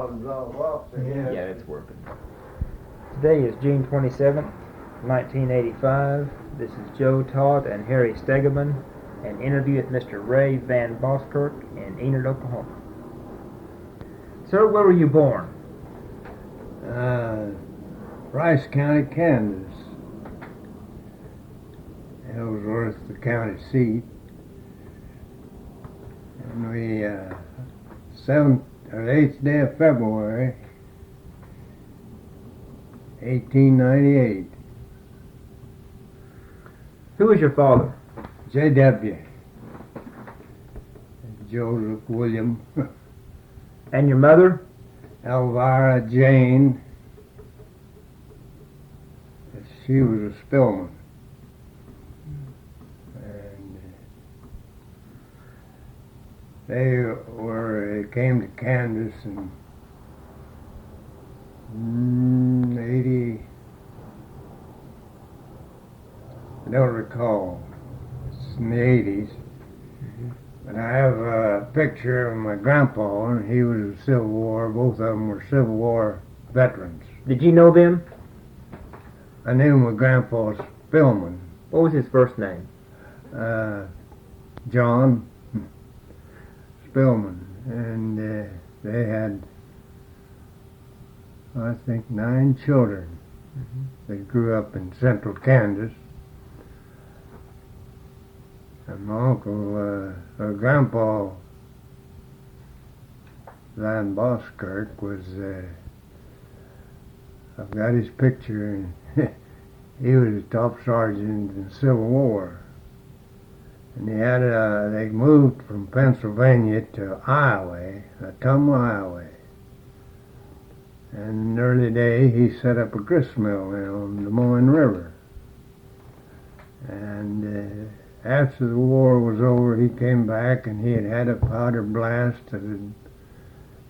bottom's all off there. Yeah, it's working. Today is June 27th, 1985. This is Joe, Todd, and Harry Stegeman, an interview with Mr. Ray Van Boskirk in Enid, Oklahoma. Sir, where were you born? Rice County, Kansas. Ellsworth, the county seat. And we, 8th day of February, 1898. Who was your father? J.W. Joseph William. And your mother? Elvira Jane. She was a Spillman. And they came to Kansas in 80. I don't recall. It's in the 80s. But I have a picture of my grandpa, and he was a Civil War. Both of them were Civil War veterans. Did you know them? I knew my grandpa Spillman. What was his first name? John Spillman. And they had, I think, 9 children. They grew up in central Kansas. And my uncle, Grandpa Van Boskirk was, I've got his picture, and he was a top sergeant in the Civil War. And he had they moved from Pennsylvania to Iowa, Ottumwa, Iowa. And in the early day, he set up a grist mill there on the Des Moines River. And after the war was over, he came back, and he had a powder blast, and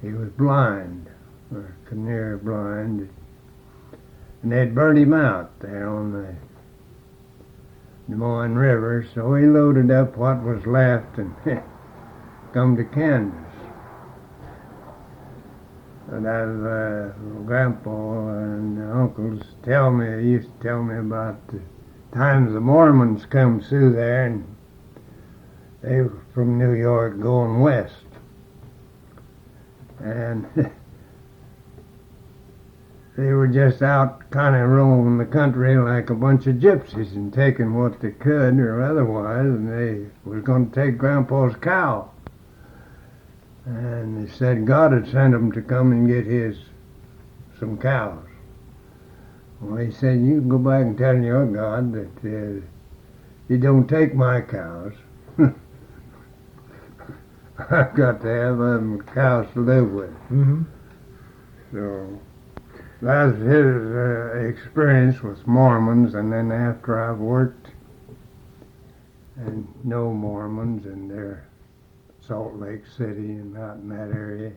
he was blind, or near blind, and they'd burned him out there on the Des Moines River, so he loaded up what was left and come to Kansas. And Grandpa and uncles used to tell me about the times the Mormons come through there, and they were from New York going west. And they were just out kind of roaming the country like a bunch of gypsies and taking what they could or otherwise, and they was going to take Grandpa's cow. And they said God had sent them to come and get some cows. Well, he said, you can go back and tell your God that you don't take my cows. I've got to have them cows to live with. So that's his experience with Mormons. And then after I've worked and know Mormons, and they're Salt Lake City and out in that area,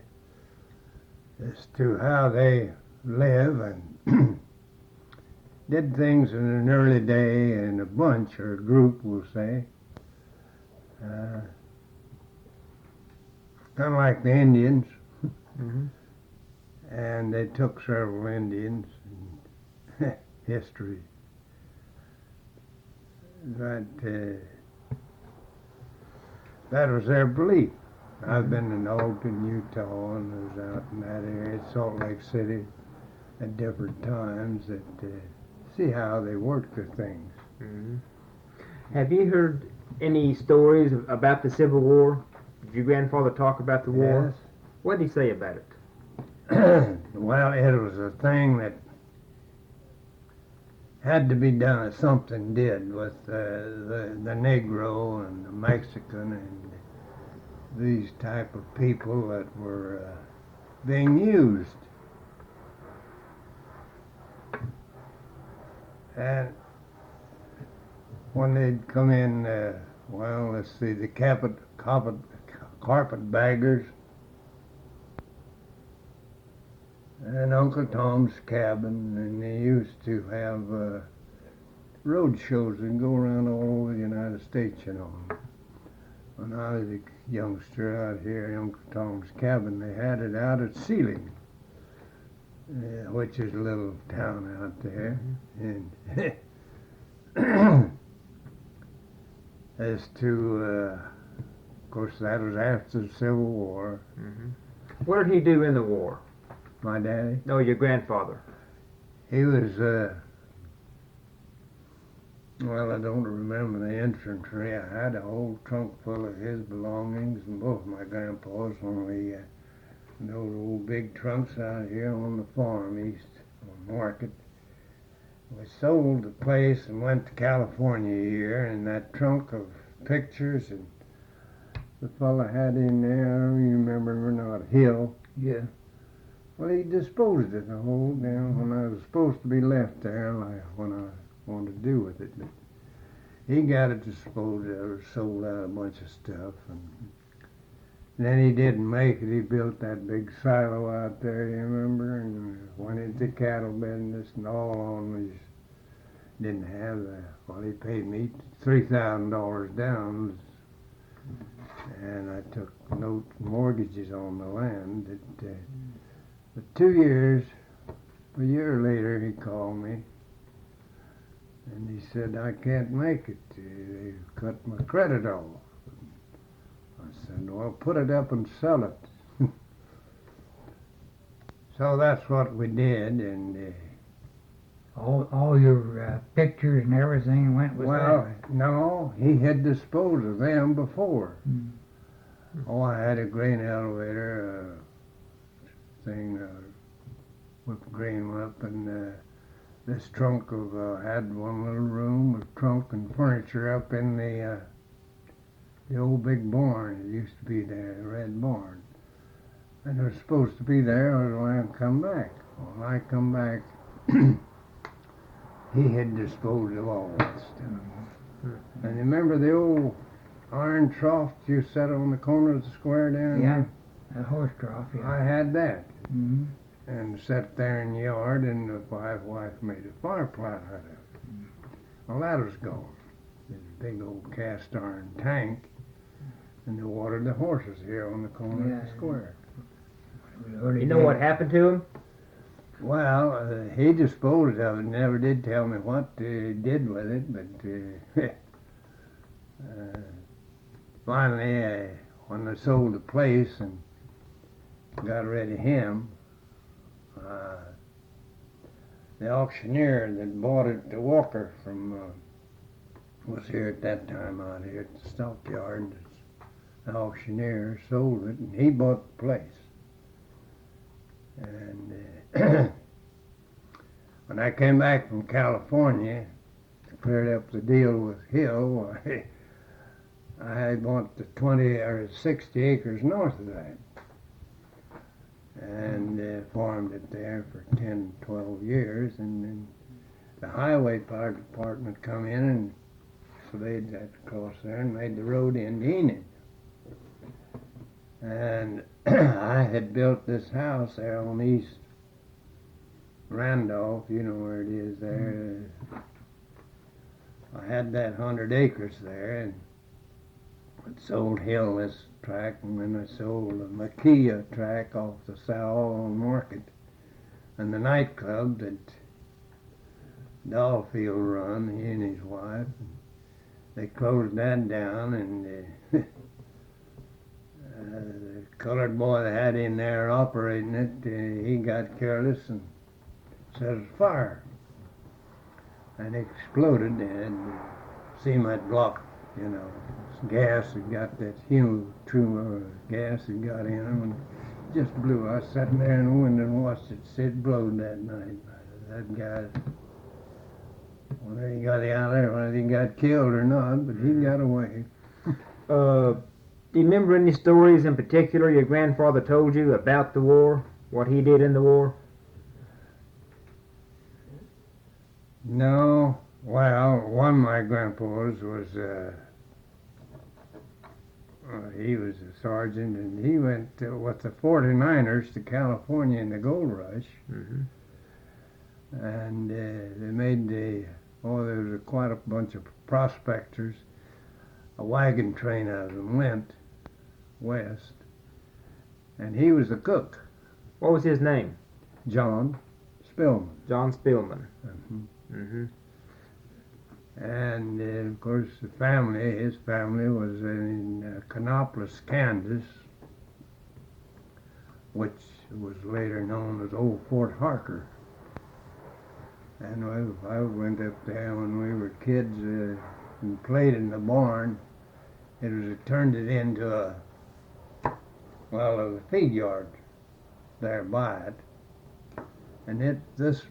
as to how they live and did things in an early day in a bunch or a group, we'll say. Kind of like the Indians. And they took several Indians in history. That was their belief. I've been in Ogden, Utah, and was out in that area, Salt Lake City, at different times, that see how they work the things. Have you heard any stories about the Civil War? Did your grandfather talk about the war? Yes. What did he say about it? Well, it was a thing that had to be done. Something did with the Negro and the Mexican and these type of people that were being used. And when they'd come in, let's see, the carpetbaggers and Uncle Tom's Cabin, and they used to have road shows and go around all over the United States, you know. When I was a youngster out here at Uncle Tom's Cabin, they had it out at Sealing. which is a little town out there. And as to, of course, that was after the Civil War. What did he do in the war? My daddy, No, your grandfather. he was, well, I don't remember the infantry. I had a whole trunk full of his belongings, and both my grandpas, only those old big trunks out here on the farm east on Market. We sold the place and went to California here, and that trunk of pictures and the fella had in there, you remember not Hill. Yeah. Well, he disposed of the whole damn when I was supposed to be left there, like when I wanted to do with it. But he got it disposed of, or sold out a bunch of stuff, and then he didn't make it. He built that big silo out there, you remember, and went into cattle business and all on these. Didn't have the, well, he paid me $3,000 down, and I took mortgages on the land. But 2 years, a year later, he called me, and he said, I can't make it. They cut my credit off. I said, well, put it up and sell it. So that's what we did, and All your pictures and everything went with well, that. no, he had disposed of them before. Mm. Oh, I had a grain elevator thing, with grain up, and this trunk of had one little room with trunk and furniture up in the old big barn. It used to be there, the red barn, and it was supposed to be there when I come back. When I come back, he had disposed of all that stuff. And you remember the old iron trough you set on the corner of the square down Yeah. there? A horse trough, yeah. I had that, Mm-hmm. and sat there in the yard, and the wife made a fire plant out of it. Well, that was gone. This big old cast iron tank, and they watered the horses here on the corner of the Yeah. square. You know what happened to him? Well, he disposed of it, never did tell me what he did with it, but finally, when they sold the place and got rid of him, the auctioneer that bought it to Walker from was here at that time out here at the stockyard. The auctioneer sold it, and he bought the place. And when I came back from California, cleared up the deal with Hill, I had bought the 20 or 60 acres north of that, and farmed it there for 10, 12 years, and then the highway department come in and surveyed that across there and made the road into Enid. And I had built this house there on East Randolph, you know where it is there. I had that 100 acres there, and I sold Hill this tract, and then I sold the Makia tract off the South on Market, and the nightclub that Dollfield run, he and his wife. They closed that down, and the colored boy that had in there operating it, he got careless and set a fire, and it exploded, and cement block, you know, gas had got that true gas had got in them, and just blew. I sat there in the window and watched it sit blowed that night. That guy, whether he got out there, whether he got killed or not, but he got away. Do you remember any stories in particular your grandfather told you about the war? What he did in the war? No, well, one of my grandpas was, he was a sergeant, and he went with the 49ers to California in the gold rush. Mm-hmm. And they made there was quite a bunch of prospectors. A wagon train out of them went west, and he was the cook. What was his name? John Spillman. John Spillman. Mhm. Mm-hmm. And of course, his family was in Kannapolis, Kansas, which was later known as Old Fort Harker. And I went up there when we were kids and played in the barn. It turned it into a feed yard there by it. And this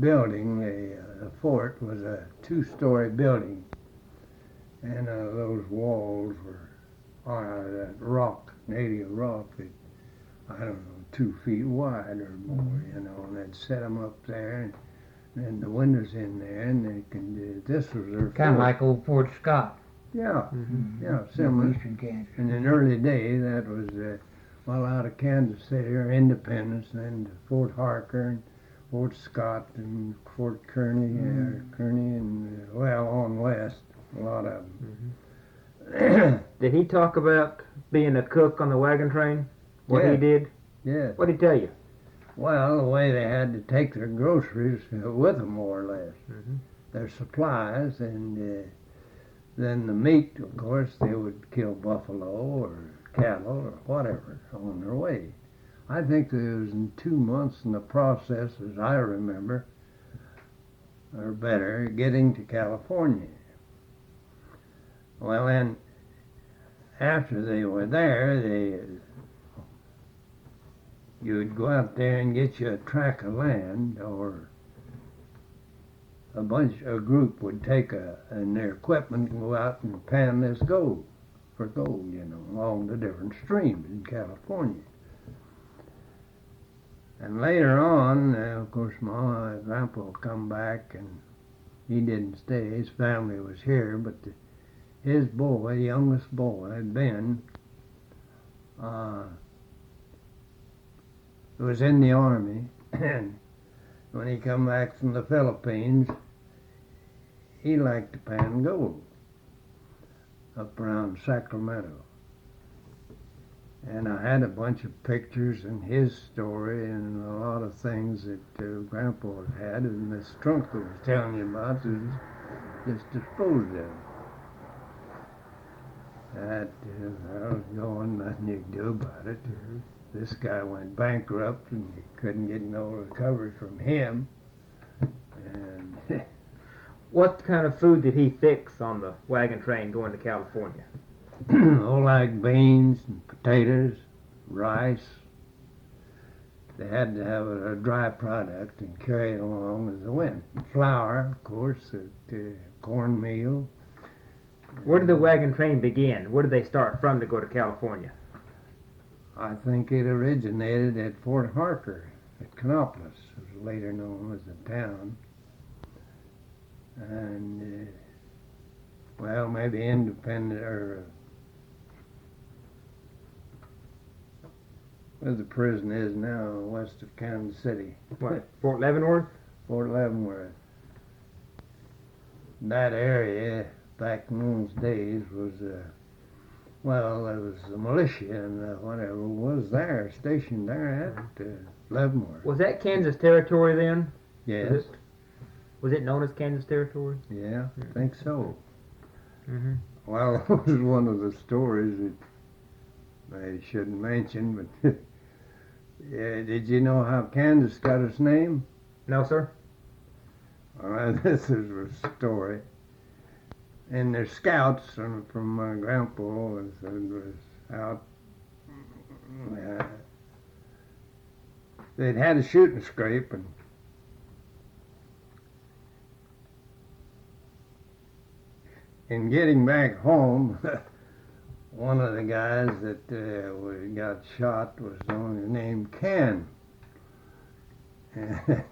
building, the fort, was a 2-story building. And those walls were that rock, native rock, that, I don't know, 2 feet wide or more, you know, and they'd set them up there, and the windows in there, and they can, this was their Kind of fort. like old Fort Scott. Yeah, Mm-hmm. yeah, similar. Eastern Kansas. In an early day, that was, out of Kansas City or Independence, and Fort Harker, and Fort Scott, and Fort Kearney, and, on west, a lot of them. Mm-hmm. Did he talk about being a cook on the wagon train? What Yeah. he did? Yeah. What did he tell you? Well, the way they had to take their groceries with them, more or less, Mm-hmm. their supplies, and then the meat, of course, they would kill buffalo or cattle or whatever on their way. I think there was in 2 months in the process, as I remember, or better, getting to California. Well, then, after they were there, you would go out there and get you a tract of land, or a group would take and their equipment and go out and pan this gold, for gold, you know, along the different streams in California. And later on, of course, my grandpa would come back, and he didn't stay. His family was here, but his boy, youngest boy, Ben, was in the army, and when he come back from the Philippines, he liked to pan gold up around Sacramento. And I had a bunch of pictures and his story and a lot of things that Grandpa had in this trunk that I was telling you about was just disposed of. That I was going, nothing you could do about it. This guy went bankrupt and you couldn't get no recovery from him. And What kind of food did he fix on the wagon train going to California? like beans and potatoes, rice. They had to have a dry product and carry it along as they went. Flour, of course, cornmeal. Where did the wagon train begin? Where did they start from to go to California? I think it originated at Fort Harker at Kannapolis. It was later known as the town. And, maybe Independent, or where the prison is now, west of Kansas City. What, Fort Leavenworth? Fort Leavenworth. That area, back in those days, was, there was the militia and whatever was there, stationed there at Leavenworth. Was that Kansas Territory then? Yes. Was it known as Kansas Territory? Yeah, I think so. Mm-hmm. Well, it was one of the stories that I shouldn't mention, but yeah, did you know how Kansas got its name? No, sir. All right, this is a story. And their scouts from my grandpa was out. They'd had a shooting scrape, and in getting back home, one of the guys that got shot was only named Ken. They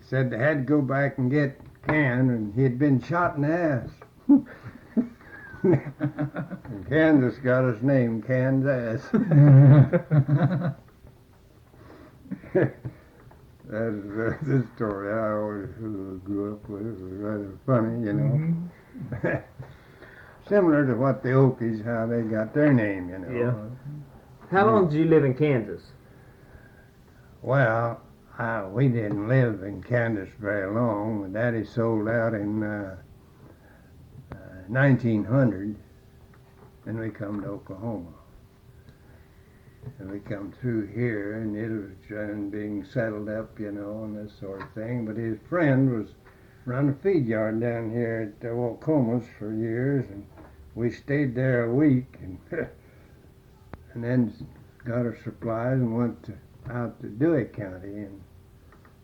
said they had to go back and get Ken, and he had been shot in the ass. And Kansas got his name, Kansas. That's the story I always grew up with. It was rather funny, you know. Similar to what the Okies, how they got their name, you know. Yeah. How long did you live in Kansas? Well, we didn't live in Kansas very long. My daddy sold out in 1900, and we come to Oklahoma. And we come through here, and it was being settled up, you know, and this sort of thing. But his friend was run a feed yard down here at Wacomas for years, and we stayed there a week, and and then got our supplies and went out to Dewey County, and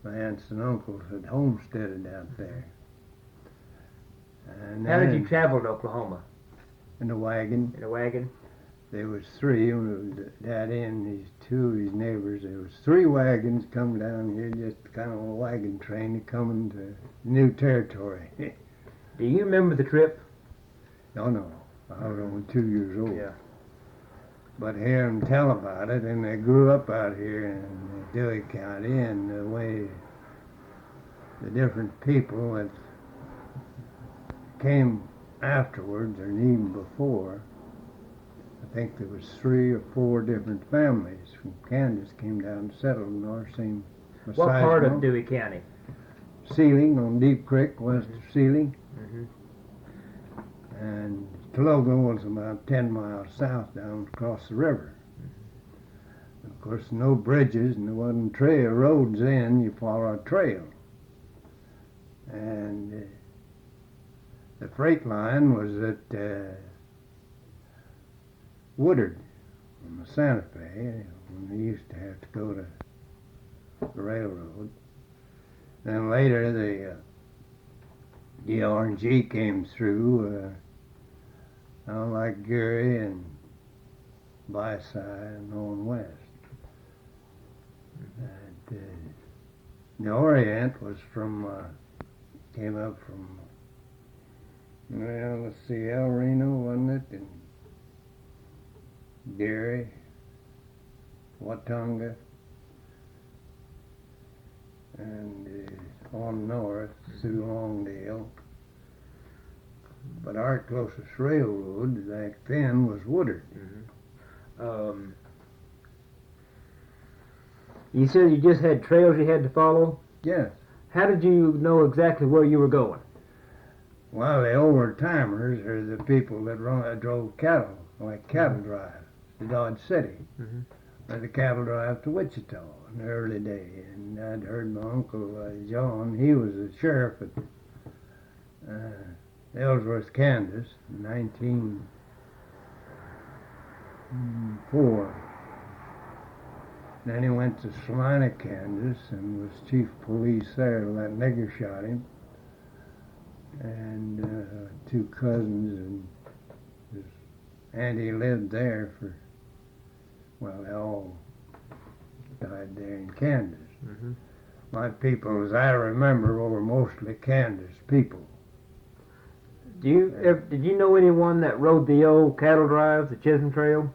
my aunts and uncles had homesteaded out there. And How did you then travel to Oklahoma? in a wagon. In a wagon? There was three, Daddy and these two of his neighbors. There was three wagons come down here, just kind of a wagon train coming to new territory. Do you remember the trip? No, I was only 2 years old. Yeah. But hear them tell about it, and they grew up out here in Dewey County, and the way the different people that came afterwards, or even before, I think there was 3 or 4 different families from Kansas came down and settled in our same. What part of Dewey County? Sealing, on Deep Creek, west of Sealing. Mm-hmm. And Tologa was about 10 miles south down across the river. Of course, no bridges, and there wasn't roads then. You follow a trail. And the freight line was at Woodard on the Santa Fe, when they used to have to go to the railroad. Then later the R&G came through, like Gary and Byside and on west. And, the Orient was came up from, well, let's see, El Reno, wasn't it? And Gary, Watonga, and on north through Longdale. But our closest railroad back then was Woodard. Mm-hmm. You said you just had trails you had to follow? Yes. How did you know exactly where you were going? Well, the old-timers are the people that drove cattle, like cattle drive to Dodge City, or the cattle drive to Wichita in the early day. And I'd heard my uncle John, he was a sheriff at Ellsworth, Kansas, in 1904. Then he went to Salina, Kansas, and was chief of police there till that nigger shot him. And 2 cousins, and his auntie lived there for, well, they all died there in Kansas. Mm-hmm. My people, as I remember, were mostly Kansas people. Did you know anyone that rode the old cattle drive, the Chisholm Trail?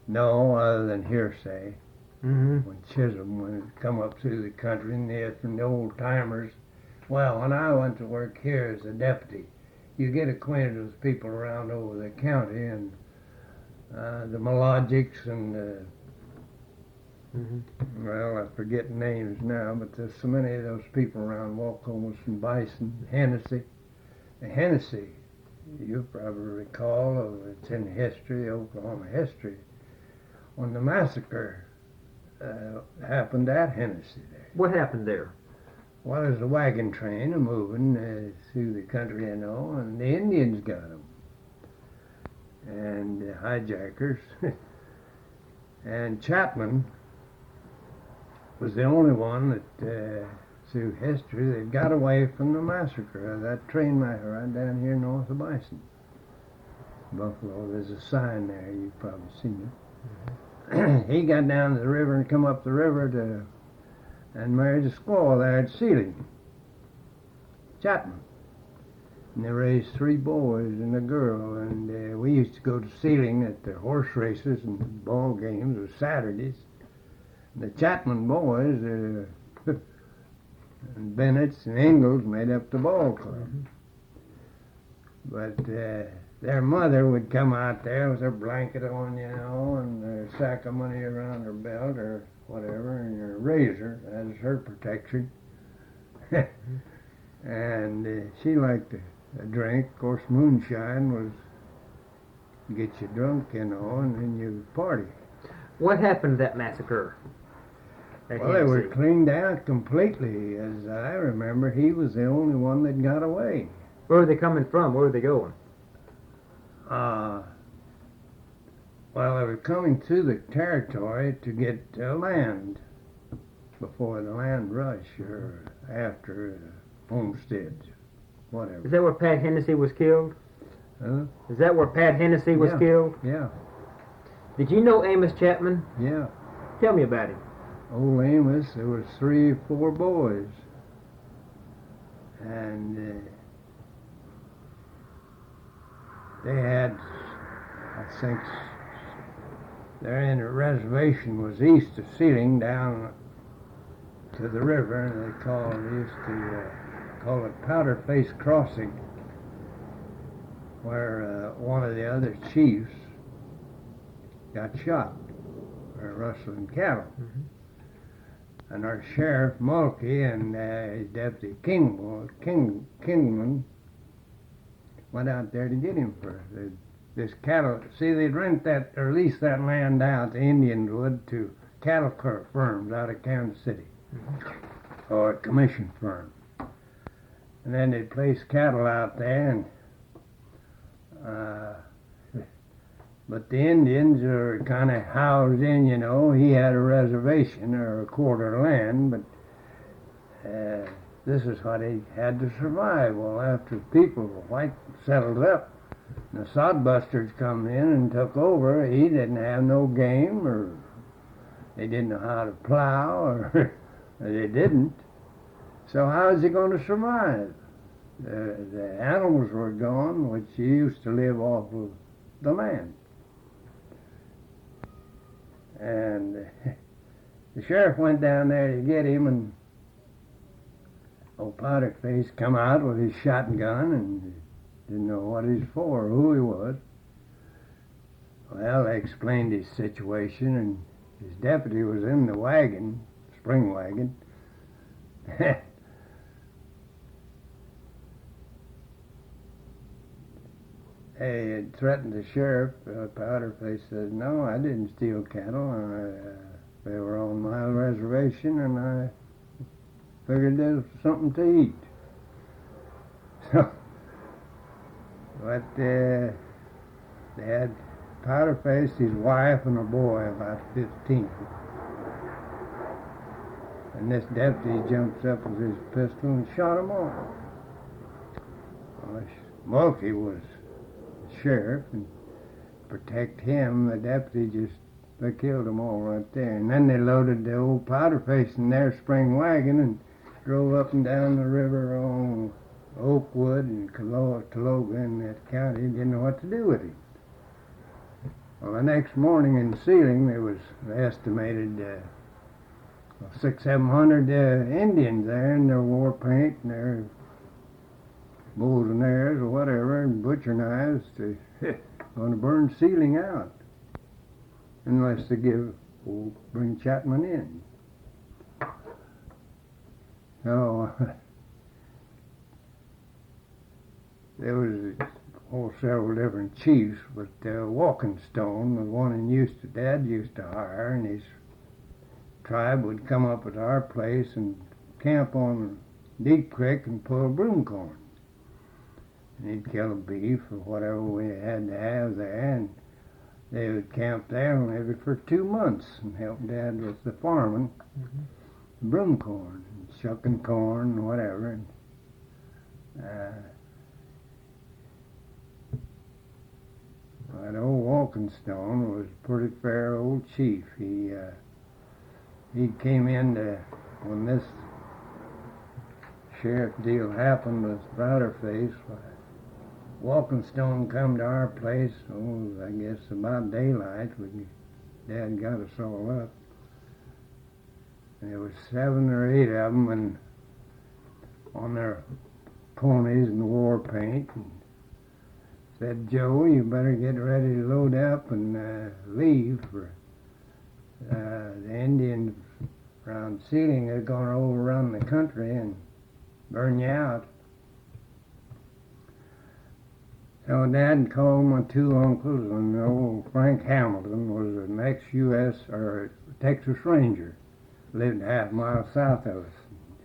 No, other than hearsay. Mm-hmm. When Chisholm would come up through the country, and from the old timers. Well, when I went to work here as a deputy, you get acquainted with people around over the county, and the Malogics and well, I forget names now, but there's so many of those people around Wacomas and Bison, Hennessy. Hennessy, you probably recall, it's in history, Oklahoma history, when the massacre happened at Hennessy there. What happened there? Well, there's a wagon train moving through the country, you know, and the Indians got them. And the hijackers. And Chapman was the only one that, through history, that got away from the massacre of that train right down here north of Bison. Buffalo, there's a sign there, you've probably seen it. He got down to the river and come up the river and married a squaw there at Sealing, Chapman. And they raised 3 boys and a girl, and we used to go to Sealing at the horse races and ball games on Saturdays. And the Chapman boys, and Bennett's and Ingalls made up the ball club. But their mother would come out there with her blanket on, you know, and her sack of money around her belt or whatever, and her razor as her protection. And she liked a drink. Of course, moonshine was get you drunk, you know, and then you party. What happened to that massacre? Well, they were cleaned out completely. As I remember, he was the only one that got away. Where were they coming from? Where were they going? Well, they were coming through the territory to get land before the land rush or after homesteads, whatever. Is that where Pat Hennessy was killed? Huh? Is that where Pat Hennessy was killed? Yeah, Did you know Amos Chapman? yeah. Tell me about him. Old Amos, there was 3 or 4 boys. And they had, I think, their end reservation was east of Sealing down to the river, and they used to call it Powder Face Crossing, where one of the other chiefs got shot for rustling cattle. Mm-hmm. And our sheriff, Mulkey, and his deputy, Kingman, went out there to get him for this cattle. See, they'd rent that, or lease that land out, the Indians would, to cattle firms out of Kansas City, or a commission firm. And then they'd place cattle out there, and but the Indians are kind of housed in, you know. He had a reservation or a quarter of land, but this is what he had to survive. Well, after people, the white settled up, the sodbusters come in and took over. He didn't have no game, or they didn't know how to plow, or they didn't. So how is he going to survive? The animals were gone, which he used to live off of the land. And the sheriff went down there to get him, and old Powderface come out with his shotgun and didn't know what he was for or who he was. Well, they explained his situation, and his deputy was in the wagon, spring wagon. They had threatened the sheriff. Powderface said, "No, I didn't steal cattle. They were on my reservation, and I figured there was something to eat." So, but they had Powderface, his wife, and a boy about 15. And this deputy jumps up with his pistol and shot them all. Well, Mulkey was sheriff, and protect him, the deputy they killed them all right there. And then they loaded the old Powderface in their spring wagon and drove up and down the river on Oakwood and Tologa in that county. Didn't know what to do with him. Well, the next morning in Sealing, there was estimated 600-700 Indians there in their war paint and their bows and arrows or whatever, and butcher knives to going to burn Sealing out unless they bring Chapman in. So there was several different chiefs, but Walking Stone was one Dad used to hire, and his tribe would come up at our place and camp on Deep Creek and pull broomcorn. And he'd kill a beef or whatever we had to have there, and they would camp there maybe for 2 months and help Dad with the farming, broomcorn, and shucking corn and whatever. And, that old Walking Stone was a pretty fair old chief. He came in when this sheriff deal happened with Powderface. Walking Stone come to our place, I guess about daylight when Dad got us all up. And there was 7 or 8 of them and on their ponies and war paint. And said, Joe, you better get ready to load up and leave. For the Indians around Sealing are going to overrun the country and burn you out. So Dad called my two uncles, and old Frank Hamilton was an ex-U.S. or Texas Ranger, lived half a mile south of us.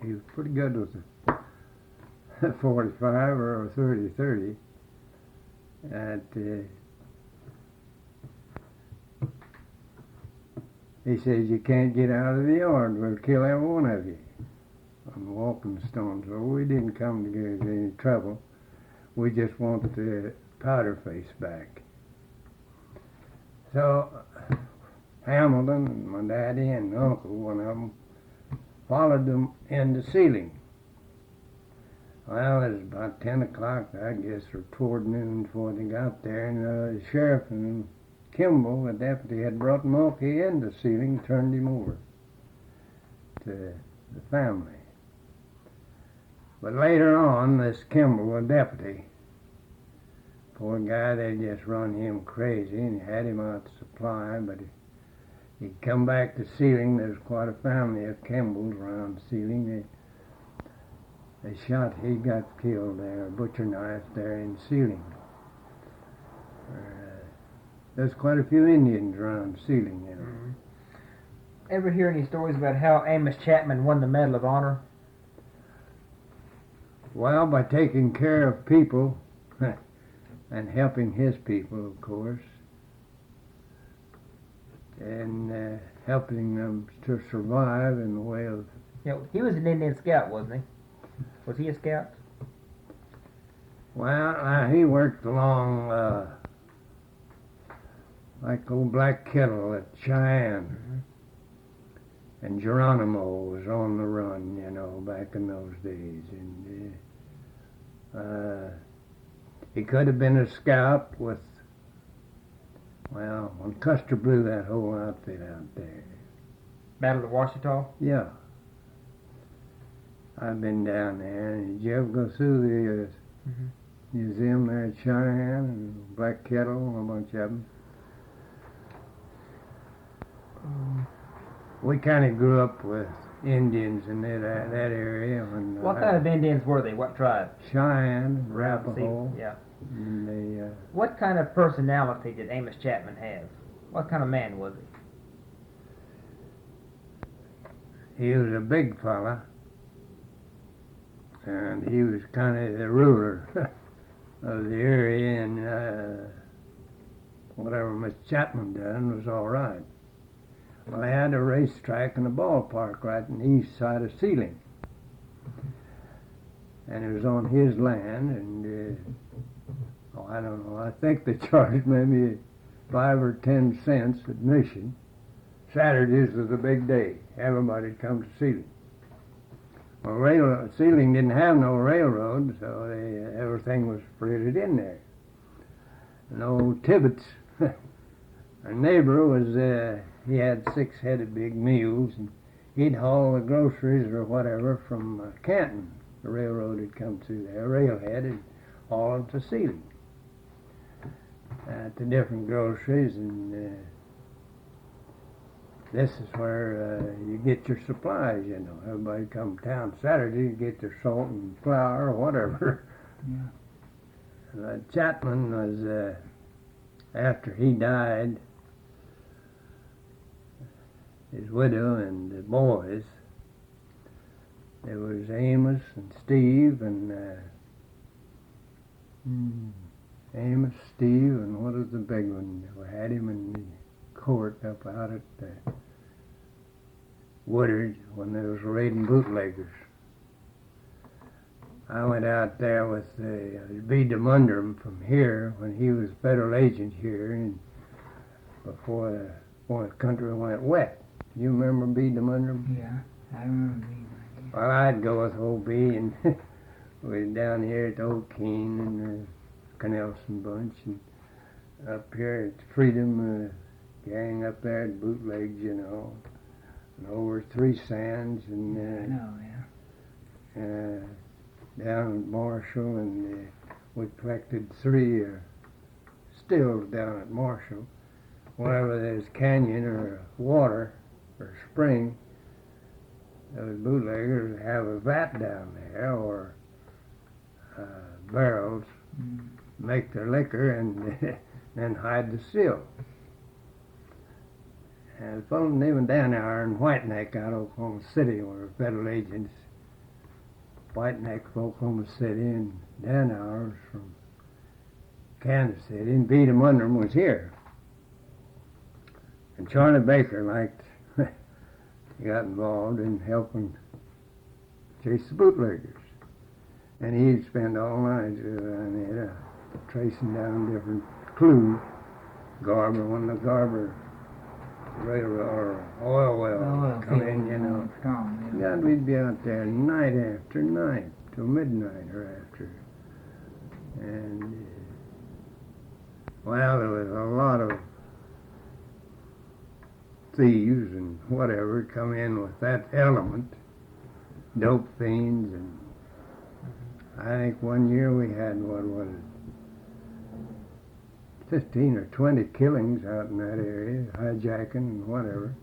He was pretty good with a 45 or a 30-30. He says, you can't get out of the yard, we'll kill every one of you on the walking stone. So we didn't come to get into any trouble. We just want the powder face back. So Hamilton and my daddy and uncle, one of them, followed them into Sealing. Well, it was about 10 o'clock, I guess, or toward noon before they got there, and the sheriff and Kimball, the deputy, had brought Mulkey into Sealing, turned him over to the family. But later on, this Kimball, the deputy, poor guy, they just run him crazy, and had him out to supply, but he'd come back to Sealing. There's quite a family of Kimballs around Sealing. They shot, he got killed there, a butcher knife there in Sealing. There's quite a few Indians around Sealing, you know. Mm-hmm. Ever hear any stories about how Amos Chapman won the Medal of Honor? Well, by taking care of people and helping his people, of course, and helping them to survive in the way of... You know, he was an Indian scout, wasn't he? Was he a scout? Well, he worked along like old Black Kettle at Cheyenne. Mm-hmm. And Geronimo was on the run, you know, back in those days. And he could have been a scout with, well, when Custer blew that whole outfit out there. Battle of Washita? Yeah. I've been down there. Did you ever go through the museum there at Cheyenne and Black Kettle and a bunch of them? We kind of grew up with Indians in that area. When, what kind of Indians were they? What tribe? Cheyenne, Arapaho. Yeah. And they, what kind of personality did Amos Chapman have? What kind of man was he? He was a big fella. And he was kind of the ruler of the area, and whatever Miss Chapman done was all right. Well, they had a racetrack and a ballpark right on the east side of Sealing. And it was on his land, and, I don't know, I think they charged maybe 5 or 10 cents admission. Saturdays was a big day. Everybody'd come to Sealing. Well, Sealing didn't have no railroad, so everything was freighted in there. And old Tibbetts, our neighbor, was he had 6-headed big mules, and he'd haul the groceries or whatever from Canton. The railroad had come through there, railhead, and haul them to Sealing to different groceries, and this is where you get your supplies, you know. Everybody come town Saturday to get their salt and flour or whatever. Yeah. Chapman was, after he died, his widow and the boys, there was Amos and Steve and Amos, Steve, and what was the big one? We had him in the court up out at Woodard when they was raiding bootleggers. I went out there with B. DeMundrum from here when he was federal agent here, and before the country went wet. You remember B. DeMundrum? Yeah, I remember B. Well, I'd go with old B, and we was down here at Old Keene and the Canelson bunch, and up here at Freedom, gang up there at bootlegs, you know, and over 3 Sands, and I know, yeah. down at Marshall, and we collected 3 stills down at Marshall. Whenever there's canyon or water or spring, those bootleggers have a vat down there or barrels, make their liquor and then hide the still. And the fellow living down there in White Neck out of Oklahoma City were federal agents. White Neck from Oklahoma City and Dan ours from Kansas City, and Beat 'em under 'em was here. And Charlie Baker liked, he got involved in helping chase the bootleggers. And he'd spend all night down there tracing down different clues. Garber, when the Garber railroad or oil well come in, you know. God, we'd be out there night after night till midnight or after. And, well, there was a lot of thieves and whatever come in with that element, dope fiends, and I think one year we had, what was it, 15 or 20 killings out in that area, hijacking and whatever.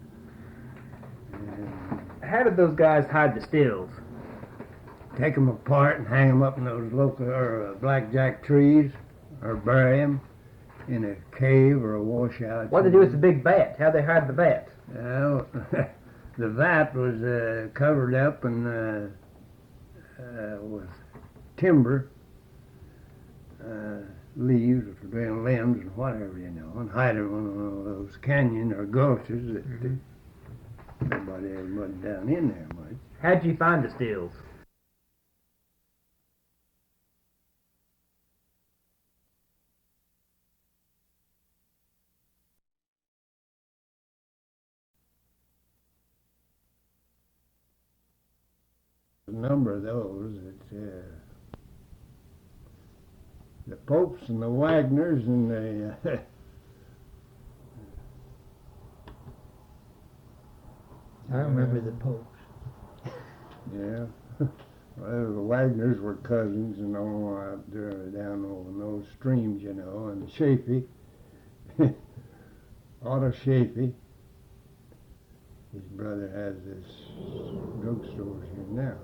And How did those guys hide the stills? take them apart and hang them up in those local or blackjack trees, or bury them in a cave or a washout. What did they do with the big vat? How'd they hide the vat? Well, the vat was covered up and with timber, leaves and limbs and whatever, you know, and hide them in one of those canyon or gulches that nobody ever went down in there much. How'd you find the stills? A number of those that the Popes and the Wagners and the I remember the Popes. yeah. Well, the Wagners were cousins and all out there down over those streams, you know, and Shafee, Otto Shafee, his brother has this drugstore here now.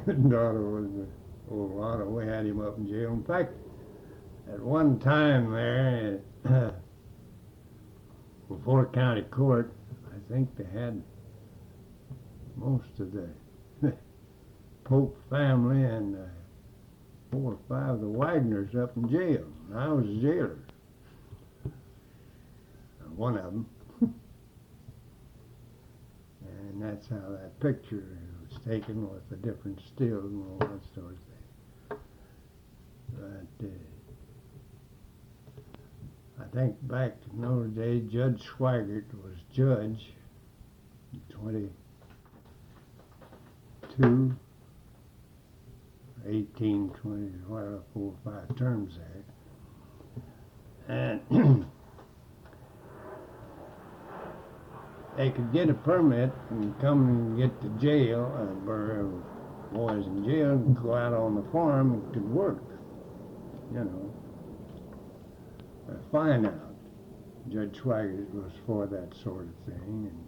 His daughter was the old Otto. We had him up in jail. In fact, at one time there, before county court, I think they had most of the Pope family and 4 or 5 of the Wagners up in jail. And I was a jailer. One of them. And that's how that picture was taken with the different stills and all that sort of thing. But I think back in those days, Judge Swigert was judge, 22, 18, 20, whatever, 4 or 5 terms there. And they could get a permit and come and get to jail, boys in jail, and go out on the farm and could work, you know. Find out. Judge Swigert was for that sort of thing, and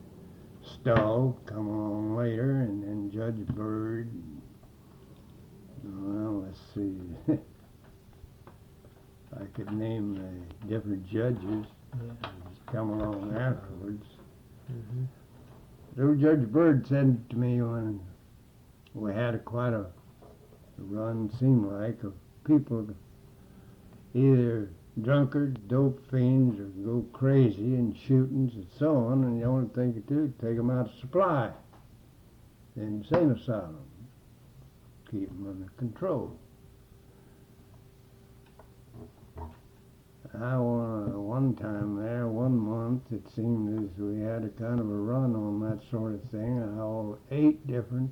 Stowe come along later, and then Judge Bird. Well, let's see. I could name the different judges come along afterwards. So Judge Bird said to me when we had quite a run, seemed like, of people either drunkards, dope fiends, or go crazy and shootings and so on, and the only thing you could do is take them out of supply in the insane asylum, keep them under control. One time there, 1 month, it seemed as we had a kind of a run on that sort of thing. I hauled 8 different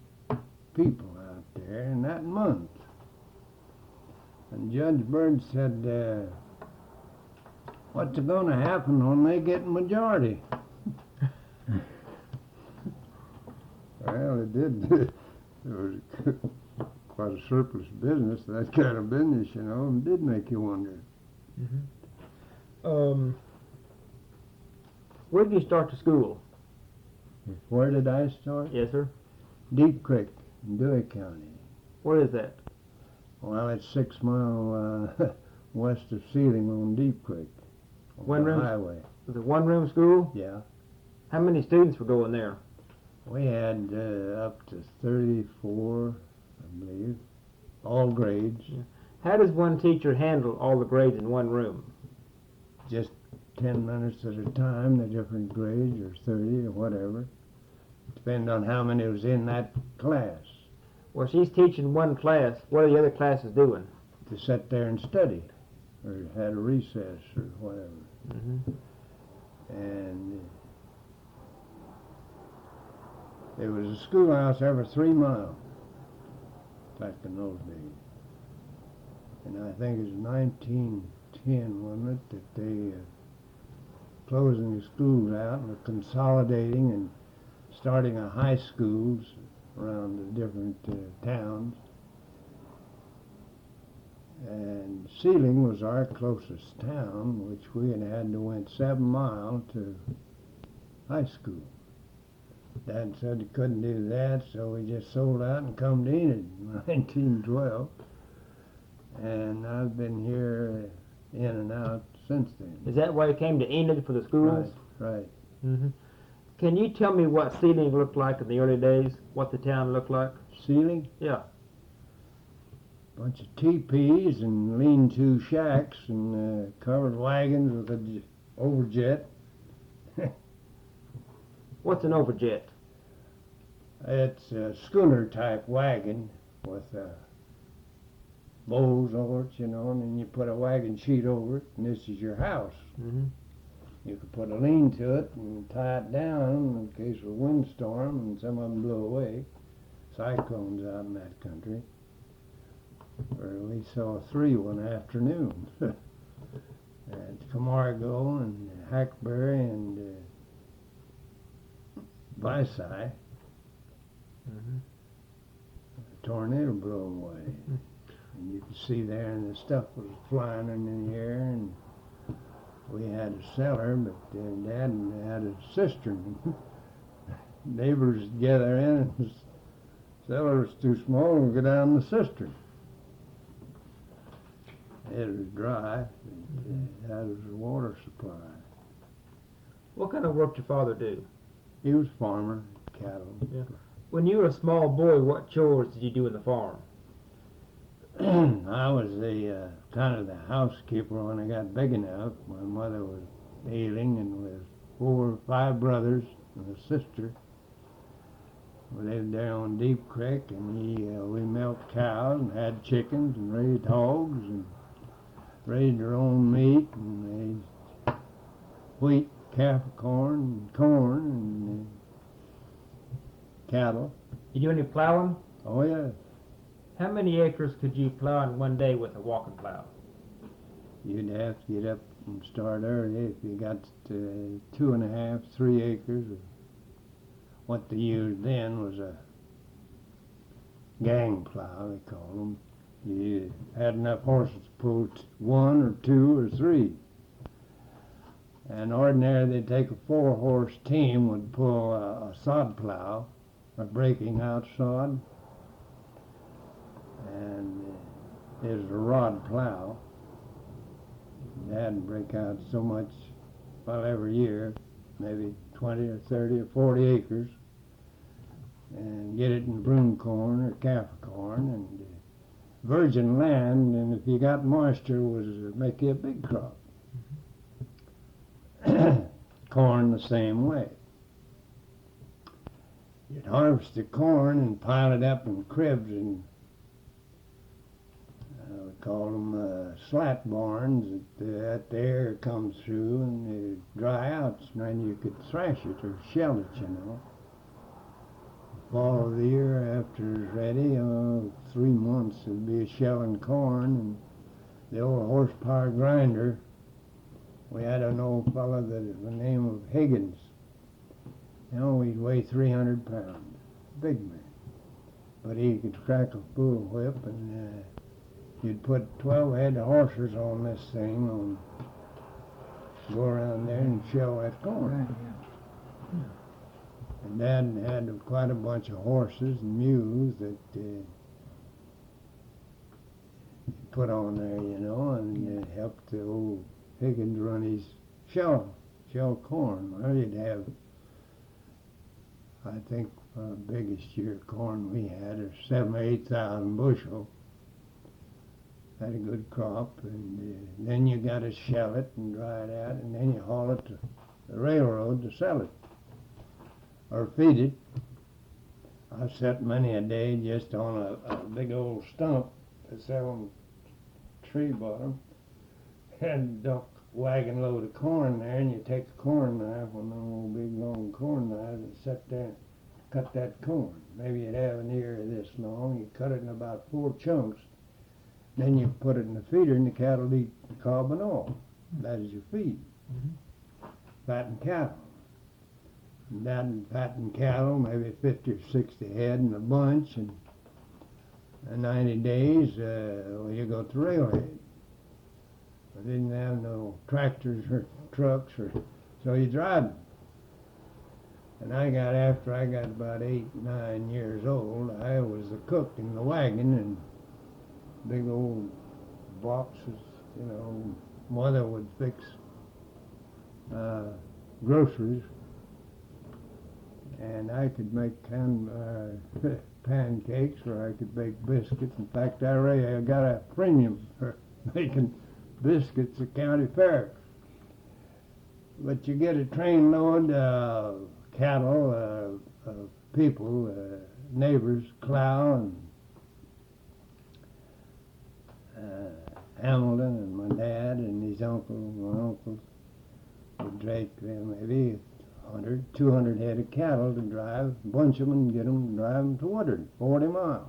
people out there in that month. And Judge Bird said, what's going to happen when they get majority? Well, it did. It was quite a surplus business, that kind of business, you know, and did make you wonder. Where did you start to school? Where did I start? Yes, sir. Deep Creek in Dewey County. Where is that? Well, it's 6 miles west of Sealing on Deep Creek. On One the room? highway. Was it one-room school? Yeah. How many students were going there? We had up to 34, I believe, all grades. Yeah. How does one teacher handle all the grades in one room? Just 10 minutes at a time, the different grades, or 30 or whatever. Depending on how many was in that class. Well, she's teaching one class. What are the other classes doing? To sit there and study, or had a recess, or whatever. Mm-hmm. And there was a schoolhouse every 3 miles back in those days. And I think it was 1910, wasn't it, that they closing the schools out and were consolidating and starting a high schools around the different towns. And Sealing was our closest town, which we had to went 7 miles to high school. Dad said he couldn't do that, so we just sold out and come to Enid in 1912. And I've been here in and out since then. Is that why you came to Enid for the schools? Right. Mm-hmm. Can you tell me what Sealing looked like in the early days? What the town looked like? Sealing? Yeah. Bunch of teepees and lean-to shacks and covered wagons with a overjet. What's an overjet? It's a schooner-type wagon with bows over it, and then you put a wagon sheet over it, and this is your house. Mm-hmm. You could put a lean to it and tie it down in case of a windstorm, and some of them blew away. Cyclones out in that country. Or we saw 3 one afternoon. At Camargo and Hackberry and Visay. Mm-hmm. A tornado blew them away. And you could see there, and the stuff was flying in the air, and we had a cellar, but Dad had a cistern. Neighbors gather in, and the cellar was too small, and go down the cistern. It was dry, but that was a water supply. What kind of work did your father do? He was a farmer, cattle. Yeah. When you were a small boy, what chores did you do in the farm? I was the kind of the housekeeper when I got big enough. My mother was ailing, and with 4 or 5 brothers and a sister. We lived there on Deep Creek, and we milked cows and had chickens and raised hogs and raised our own meat and raised wheat, calf corn, and cattle. You do any plowing? Oh yeah. How many acres could you plow in one day with a walking plow? You'd have to get up and start early if you got 2.5, 3 acres. What they used then was a gang plow, they call them. You had enough horses to pull 1 or 2 or 3. And ordinarily they'd take a 4-horse team, would pull a sod plow, a breaking out sod. And it was a rod plow. Dad break out so much, well, every year, maybe 20 or 30 or 40 acres, and get it in broom corn or calf corn, and virgin land, and if you got moisture, was make you a big crop. Corn the same way. You'd harvest the corn and pile it up in cribs, and we call them slat barns that the air comes through and they dry out, and then you could thrash it or shell it, Fall of the year after it's ready, 3 months it'd be shelling corn, and the old horsepower grinder, we had an old fellow that was the name of Higgins. He'd weigh 300 pounds, big man. But he could crack a bull whip, and you'd put 12 head of horses on this thing on go around there and shell that corn. Right, yeah. And Dad had quite a bunch of horses and mules that put on there, you know, and helped the old Higgins run his shell corn. Well, you'd have, I think, biggest year of corn we had is 7,000 or 8,000 bushel. Had a good crop, and then you got to shell it and dry it out, and then you haul it to the railroad to sell it or feed it. I've sat many a day just on a big old stump that's on tree bottom and dump a wagon load of corn there, and you take the corn knife, one of them old big long corn knives, and sit there and cut that corn. Maybe you'd have an ear this long. You cut it in about 4 chunks. Then you put it in the feeder, and the cattle eat the cob and all. That is your feed. Fattened cattle. And that fattened cattle, maybe 50 or 60 head in a bunch, and in 90 days, you go to railhead. I didn't have no tractors or trucks, so you drive them. And after I got about 8, 9 years old, I was the cook in the wagon, and big old boxes, you know, mother would fix groceries, and I could make pancakes, or I could bake biscuits. In fact, I got a premium for making biscuits at County Fair. But you get a train load of cattle, people, neighbors, Clow and Hamilton and my dad and his uncle and my uncles would drake maybe 100, 200 head of cattle to drive, bunch them and get them, drive them to Woodard, 40 miles.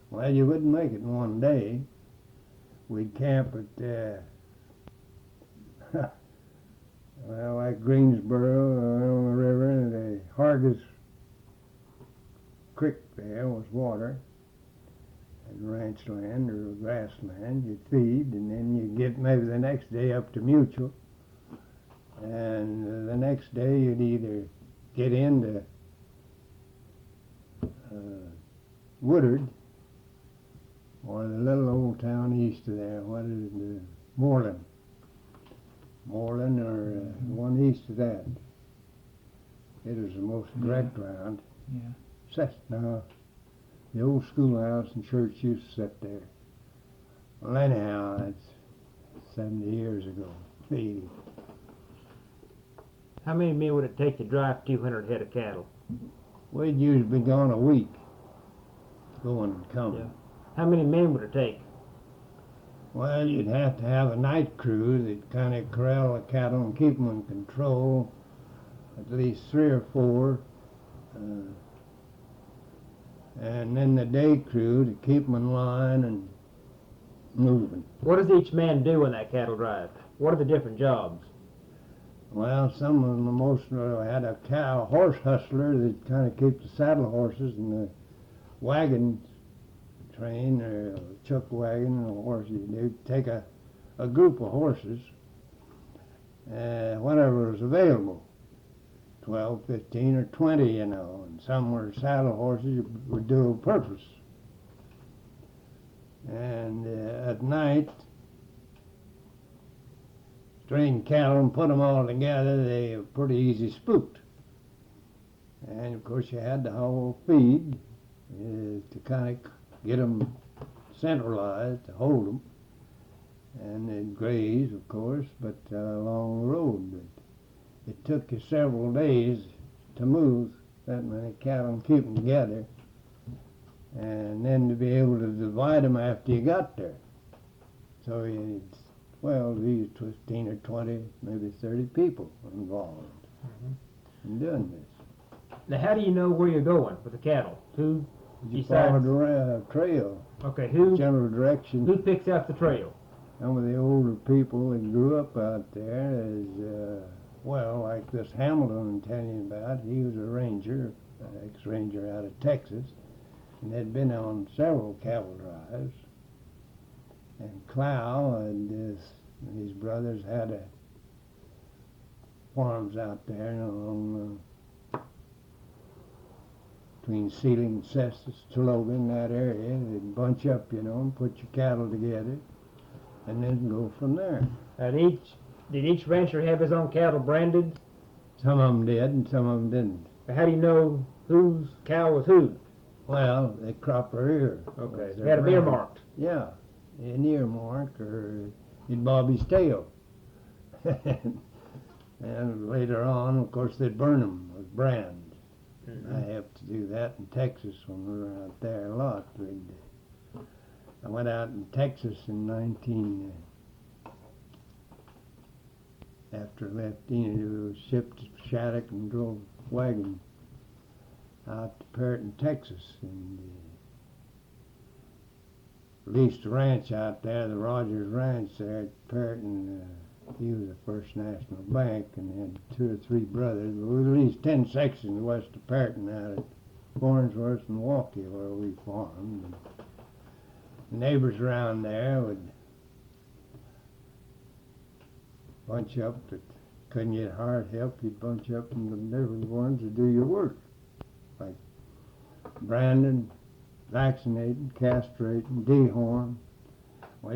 Well, you wouldn't make it in one day. We'd camp at, well, like Greensboro on the river, and the Hargis Creek there was water. And ranch land or grassland, you'd feed, and then you'd get maybe the next day up to Mutual, and the next day you'd either get into Woodard or the little old town east of there. What is it? Moreland, or one east of that. It was the most direct round. Yeah. Now, the old schoolhouse and church used to sit there. Well, anyhow, that's 70 years ago, 80. How many men would it take to drive 200 head of cattle? We'd usually be gone a week, going and coming. Yeah. How many men would it take? Well, you'd have to have a night crew that kind of corral the cattle and keep them in control, at least 3 or 4. And then the day crew to keep them in line and moving. What does each man do in that cattle drive? What are the different jobs? Well, some of them had a horse hustler that kind of kept the saddle horses and the wagon train, or a chuck wagon or horses. They'd take a group of horses, whatever was available. 12, 15, or 20, you know, and some were saddle horses with dual purpose. And at night, string cattle and put them all together, they were pretty easy spooked. And of course you had the whole feed to kind of get them centralized, to hold them. And they'd graze, of course, but along the road. But it took you several days to move that many cattle and keep them together, and then to be able to divide them after you got there. So you, these 15 or 20, maybe 30 people involved in doing this. Now, how do you know where you're going with the cattle? Who You decides? follow the trail, Okay, who general direction. who picks out the trail? Some of the older people that grew up out there is, like this Hamilton I'm telling you about. He was a ranger, an ex-ranger out of Texas, and had been on several cattle drives. And Clow and his brothers had farms out there along between Sealing and Cestus, Logan, that area. They'd bunch up, and put your cattle together, and then go from there. And did each rancher have his own cattle branded? Some of them did, and some of them didn't. How do you know whose cow was whose? Well, they crop her ear. Okay, They're they had them brown. earmarked. Yeah, an earmark, or you'd bob his tail. And later on, of course, they'd burn them as brands. I have to do that in Texas when we were out there a lot. I went out in Texas in after I left Enid, we was shipped to Shattuck and drove Wagon out to Perryton, Texas, and leased a ranch out there, the Rogers Ranch there at Perryton. He was the First National Bank, and had 2 or 3 brothers. We leased 10 sections west of Perryton out at Farnsworth and Milwaukee, where we farmed. And the neighbors around there would bunch up that couldn't get hard help. You'd bunch up, and there was ones to do your work, like branding, vaccinating, castrating, dehorn. Well,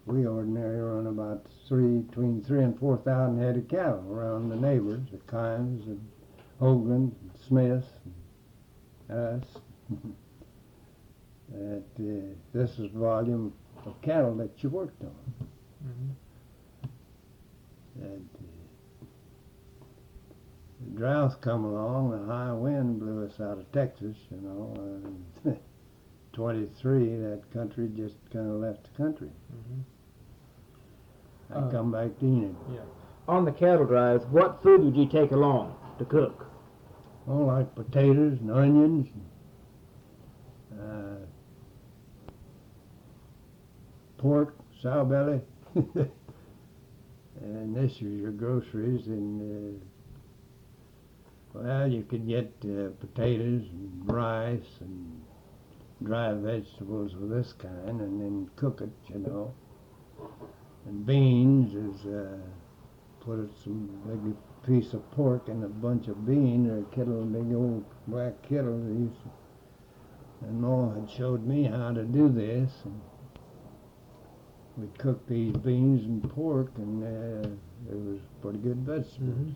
we ordinarily run about between 3,000 and 4,000 head of cattle around the neighbors, the Kimes and Hoagland and Smiths and us. This is volume of cattle that you worked on. And the drought come along, the high wind blew us out of Texas, and 23, that country just kind of left the country. I come back to Enid. On the cattle drives, what food would you take along to cook? Oh, like potatoes and onions, pork, sow belly, and this is your groceries. And well, you could get potatoes and rice and dry vegetables of this kind, and then cook it, And beans is put some big piece of pork in a bunch of beans, or a big old black kettle. And Ma had showed me how to do this. And we'd cook these beans and pork, and it was pretty good vegetables.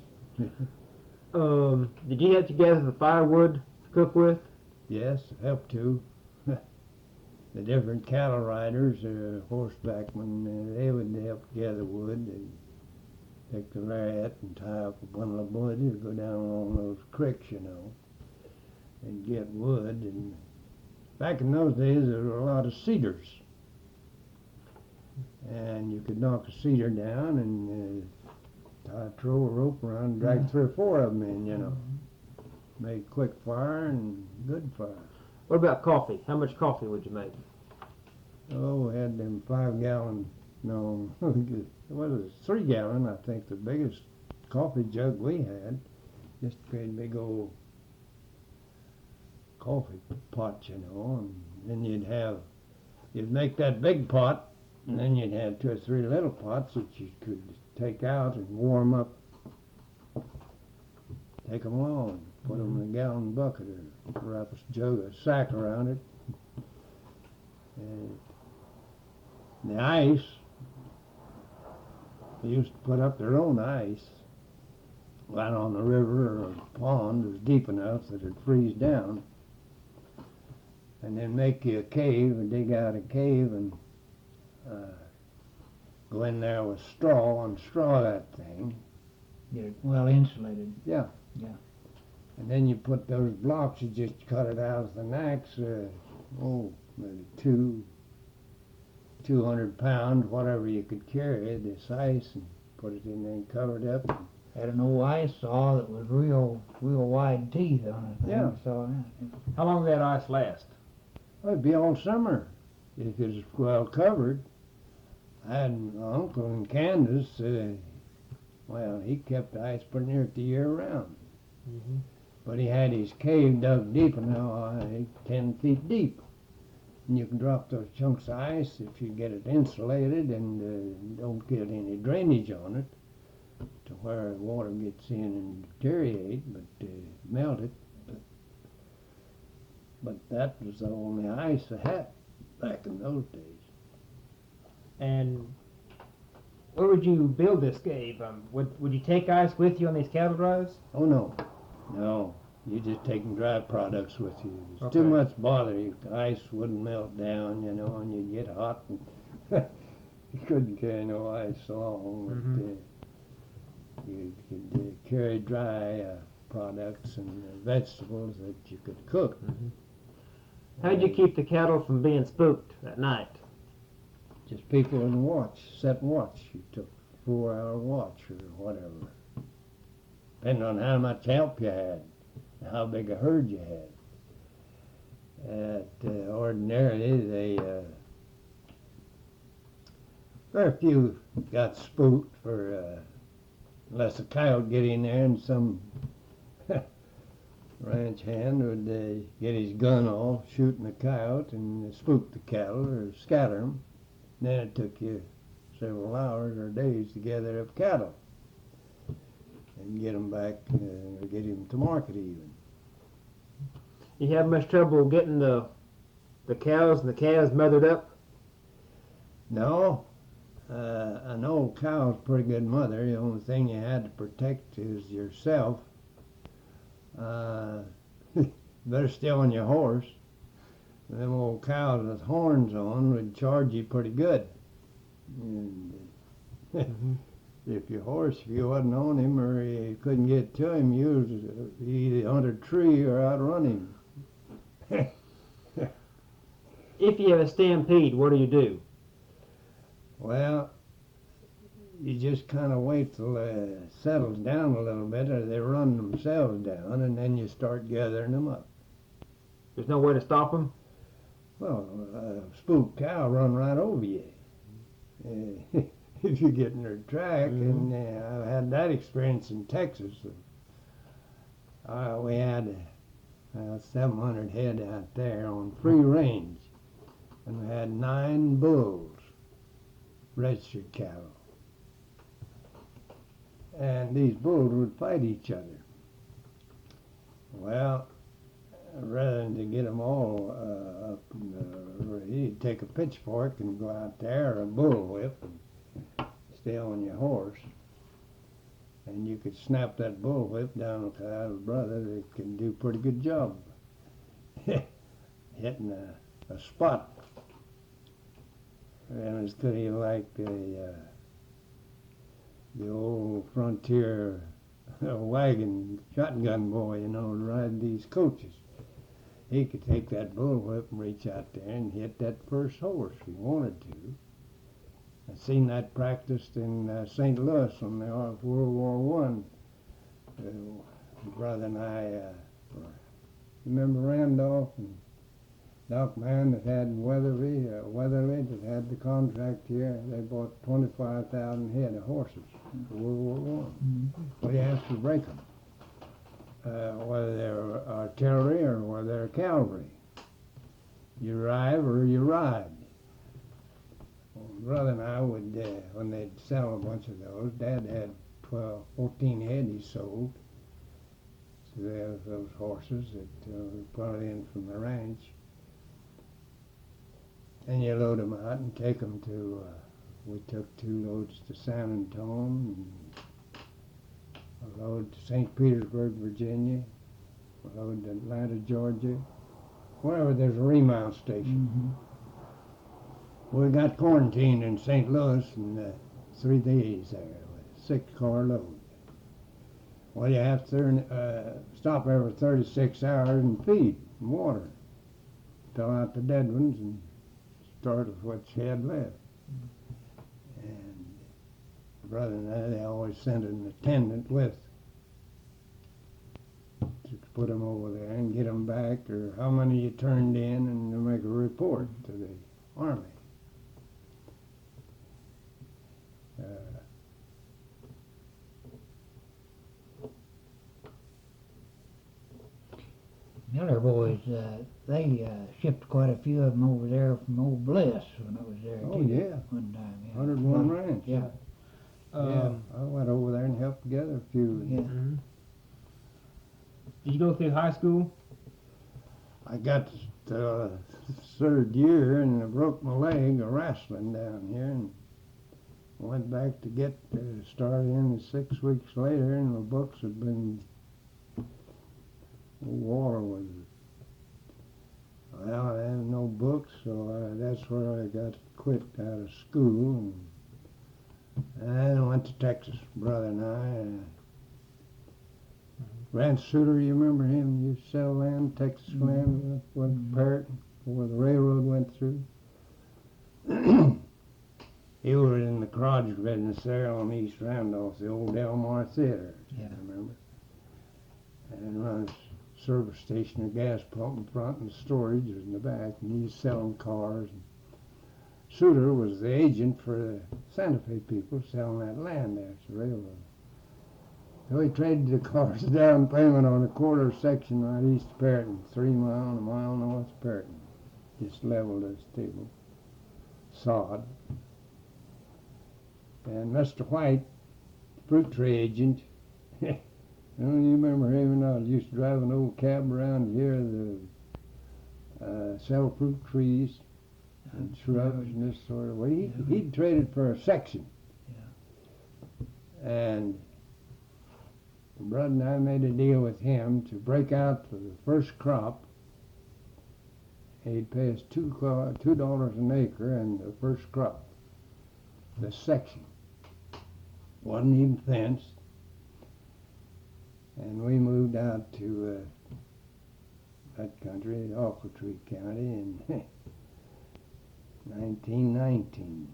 Did you have to gather the firewood to cook with? Yes, helped to. The different cattle riders, horsebackmen, they would help gather wood. They'd take the lariat and tie up a bundle of wood and go down along those creeks, and get wood. And back in those days, there were a lot of cedars. And you could knock a cedar down and throw a rope around and drag 3 or 4 of them in, Made quick fire and good fire. What about coffee? How much coffee would you make? Oh, we had them 5-gallon, no, what is it, 3-gallon, I think, the biggest coffee jug we had. Just a great big old coffee pot, and then you'd make that big pot, and then you'd have 2 or 3 little pots that you could take out and warm up. Take them along, put them in a gallon bucket, or wrap a sack around it. And the ice, they used to put up their own ice right on the river or a pond that was deep enough that it'd freeze down. And then make you a cave, and dig out a cave, and go in there with straw and straw that thing. Get it well insulated. Yeah. Yeah. And then you put those blocks, you just cut it out of the necks, maybe 200 pounds, whatever you could carry, this ice, and put it in there and cover it up. Had an old ice saw that was real wide teeth on it. Yeah. So How long did that ice last? Well, it'd be all summer if it was well covered. I had an uncle in Kansas, he kept the ice pretty near the year round. But he had his cave dug deep enough, 10 feet deep. And you can drop those chunks of ice if you get it insulated and don't get any drainage on it. to where the water gets in and deteriorate, but melt it. But that was the only ice they had back in those days. And where would you build this cave? Would you take ice with you on these cattle drives? Oh no, no. You're just taking dry products with you. It's Okay. too much bother. The ice wouldn't melt down, you know, and you'd get hot. And you couldn't carry no ice along. But, you could carry dry products and vegetables that you could cook. How'd you keep the cattle from being spooked at night? Just people in watch, set watch. You took 4-hour watch or whatever. Depending on how much help you had, and how big a herd you had. Ordinarily, very few got spooked for, unless a coyote get in there and some ranch hand would get his gun off, shooting the coyote and spook the cattle or scatter them. Then it took you several hours or days to gather up cattle and get them back, or get them to market even. You have much trouble getting the cows and the calves mothered up? No, an old cow's a pretty good mother. The only thing you had to protect is yourself. Better stay on your horse. Them old cows with horns on would charge you pretty good. And if your horse, if you wasn't on him or you couldn't get to him, you either under a tree or outrun him. If you have a stampede, what do? Well, you just kind of wait till it settles down a little bit, or they run themselves down, and then you start gathering them up. There's no way to stop them? Well, a spooked cow run right over you if you get in their track, and I've had that experience in Texas. We had 700 head out there on free range, and we had 9 bulls, registered cattle. And these bulls would fight each other. Well, rather than to get them all up, you'd take a pitchfork and go out there, or a bullwhip, and stay on your horse. And you could snap that bullwhip down with a little brother that can do a pretty good job hitting a spot. And it's kind of like the old frontier wagon shotgun boy, you know, riding these coaches. He could take that bullwhip and reach out there and hit that first horse if he wanted to. I've seen that practiced in St. Louis on the World War I. My brother and I, remember Randolph and Doc Mann that had Weatherly that had the contract here. They bought 25,000 head of horses for World War I. Well, you have to break them, whether they're artillery or whether they're cavalry. You drive or you ride. Well, my brother and I would, when they'd sell a bunch of those, Dad had 14 head he sold. So they have those horses that we brought in from the ranch. And you load them out and take them to, we took 2 loads to San Antonio, and a load to St. Petersburg, Virginia, a load to Atlanta, Georgia, wherever there's a remount station. We got quarantined in St. Louis in 3 days there with a 6-car load. Well, you have to stop every 36 hours and feed and water, fill out the dead ones, and start with what you had left. And my brother and I, they always sent an attendant with to put them over there and get them back, or how many you turned in, and to make a report to the Army. Miller boys, they shipped quite a few of them over there from Old Bliss when I was there Oh, too. yeah. One time, yeah. 101 ranch. Yeah. I went over there and helped gather a few. Yeah. Mhm. Did you go through high school? I got to third year and I broke my leg wrestling down here and went back to get started in 6 weeks later, and the books had been, the war was, well, I had no books, so that's where I got quit out of school, and I went to Texas, brother and I. Rance Suter, you remember him? You sell land, Texas land, went to Parrot, where the railroad went through. He was in the garage business there on East Randolph, the old Delmar Theater, Yeah. I remember. And run a service station, a gas pump in front, and storage was in the back, and he was selling cars. Suter was the agent for the Santa Fe people selling that land there at the railroad. So he traded the cars down payment on a quarter section right east of Perryton, 3 mile, a mile north of Perryton. Just leveled as table. Sod. And Mr. White, fruit tree agent, don't you remember him? I used to drive an old cab around here to sell fruit trees and shrubs and this sort of way. He'd traded for a section. Yeah. And Brad and I made a deal with him to break out for the first crop. He'd pay us $2 an acre and the first crop, the section. Wasn't even fenced. And we moved out to that country, Ochiltree County, in 1919.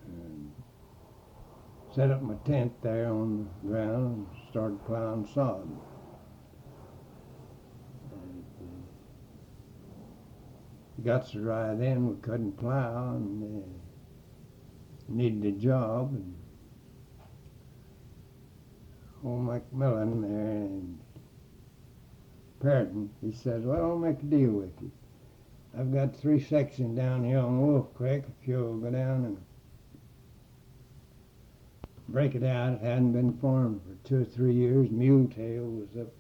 And set up my tent there on the ground and started plowing sod. It got so dry then we couldn't plow and needed a job. And old McMillan there in Perryton, he says, well, I'll make a deal with you. I've got 3 sections down here on Wolf Creek. If you'll go down and break it out. It hadn't been farmed for 2 or 3 years. Mule tail was up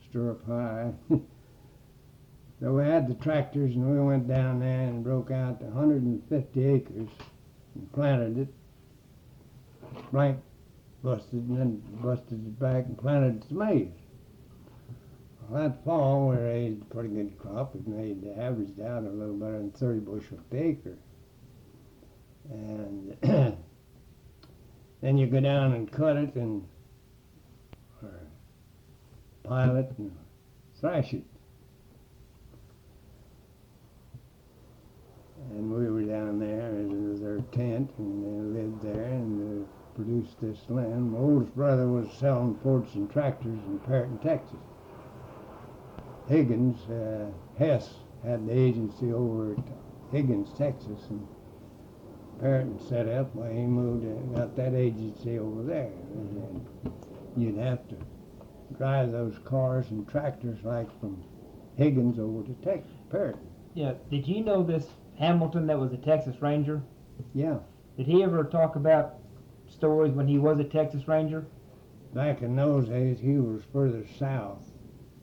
stirrup high. So we had the tractors and we went down there and broke out 150 acres and planted it. Blank busted and then busted it back and planted some maize. Well, that fall we raised a pretty good crop. We made averaged out a little better than 30 bushels per acre. And then you go down and cut it and or pile it and thrash it. And we were down there in their tent and they lived there and produced this land. My oldest brother was selling forts and tractors in Perryton, Texas. Higgins, Hess had the agency over at Higgins, Texas, and Perryton set up. Well, he moved and got that agency over there. And you'd have to drive those cars and tractors like from Higgins over to Texas, Perryton. Yeah. Did you know this Hamilton that was a Texas Ranger? Yeah. Did he ever talk about stories when he was a Texas Ranger? Back in those days, he was further south,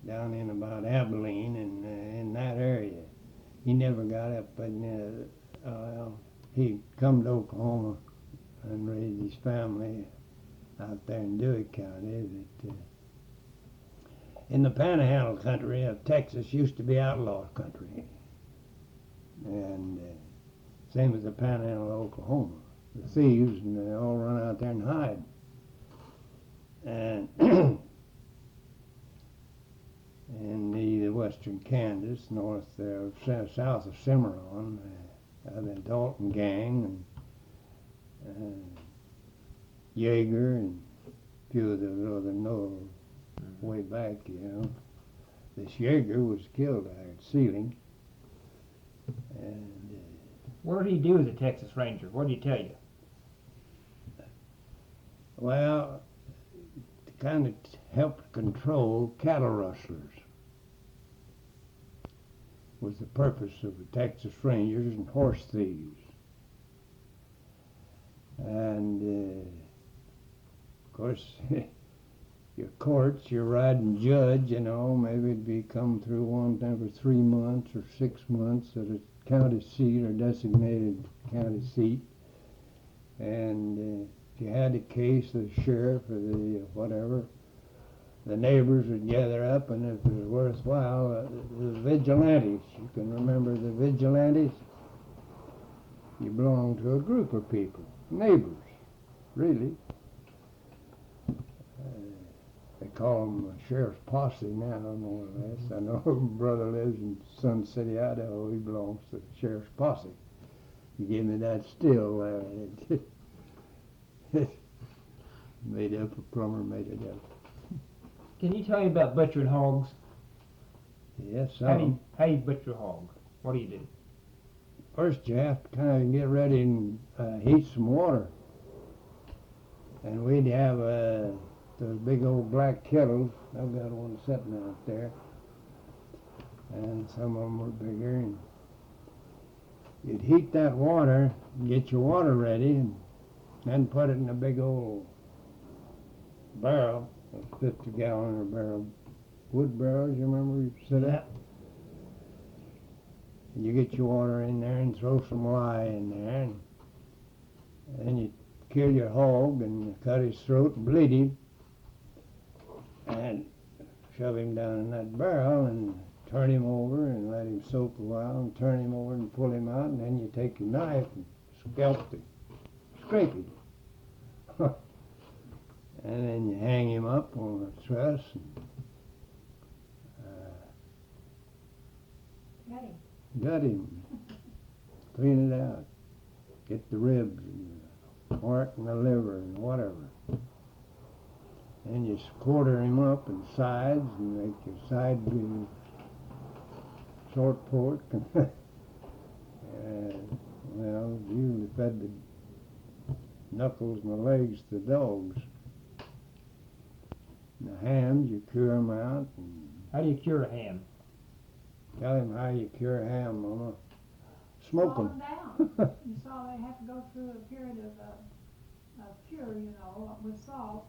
down in about Abilene and in that area. He never got up, but he come to Oklahoma and raised his family out there in Dewey County. That in the Panhandle country of Texas used to be outlaw country, and same as the Panhandle of Oklahoma. The thieves and they all run out there and hide. And in the western Kansas, north there, south of Cimarron, the Dalton gang and Yeager and a few of those other know way back, you know. This Yeager was killed there at Sealing. And What did he do as a Texas Ranger? What did he tell you? well, to kind of help control cattle rustlers was the purpose of the Texas Rangers and horse thieves. And of course, your courts, your riding judge, you know, maybe it'd be come through one every 3 months or 6 months at a county seat or designated county seat. And if you had a case, the sheriff or the whatever, the neighbors would gather up, and if it was worthwhile, the vigilantes, you can remember the vigilantes? You belong to a group of people, neighbors, really. They call them a sheriff's posse now, more or less. I know a brother lives in Sun City, Idaho. He belongs to the sheriff's posse. You give me that still there. Made up, a plumber made it up. Can you tell me about butchering hogs? Yes, How do you butcher a hog? What do you do? First you have to kind of get ready and heat some water. And we'd have those big old black kettles. I've got one sitting out there. And some of them were bigger. And you'd heat that water, get your water ready, and then put it in a big old barrel, a 50-gallon or barrel. Wood barrels, you remember you said that? You get your water in there and throw some lye in there, and then you kill your hog and cut his throat and bleed him and shove him down in that barrel and turn him over and let him soak a while and turn him over and pull him out, and then you take your knife and scalp him, scrape him. And then you hang him up on a truss and gut him, clean it out, get the ribs and the heart and the liver and whatever. And you quarter him up in sides and make your side be short pork. Well, usually fed the knuckles and the legs to the dogs. And the hams, you cure them out. And How do you cure a ham? tell him how you cure a ham, Mama. Smoke Slow them. down. You saw they have to go through a period of cure, you know, with salt.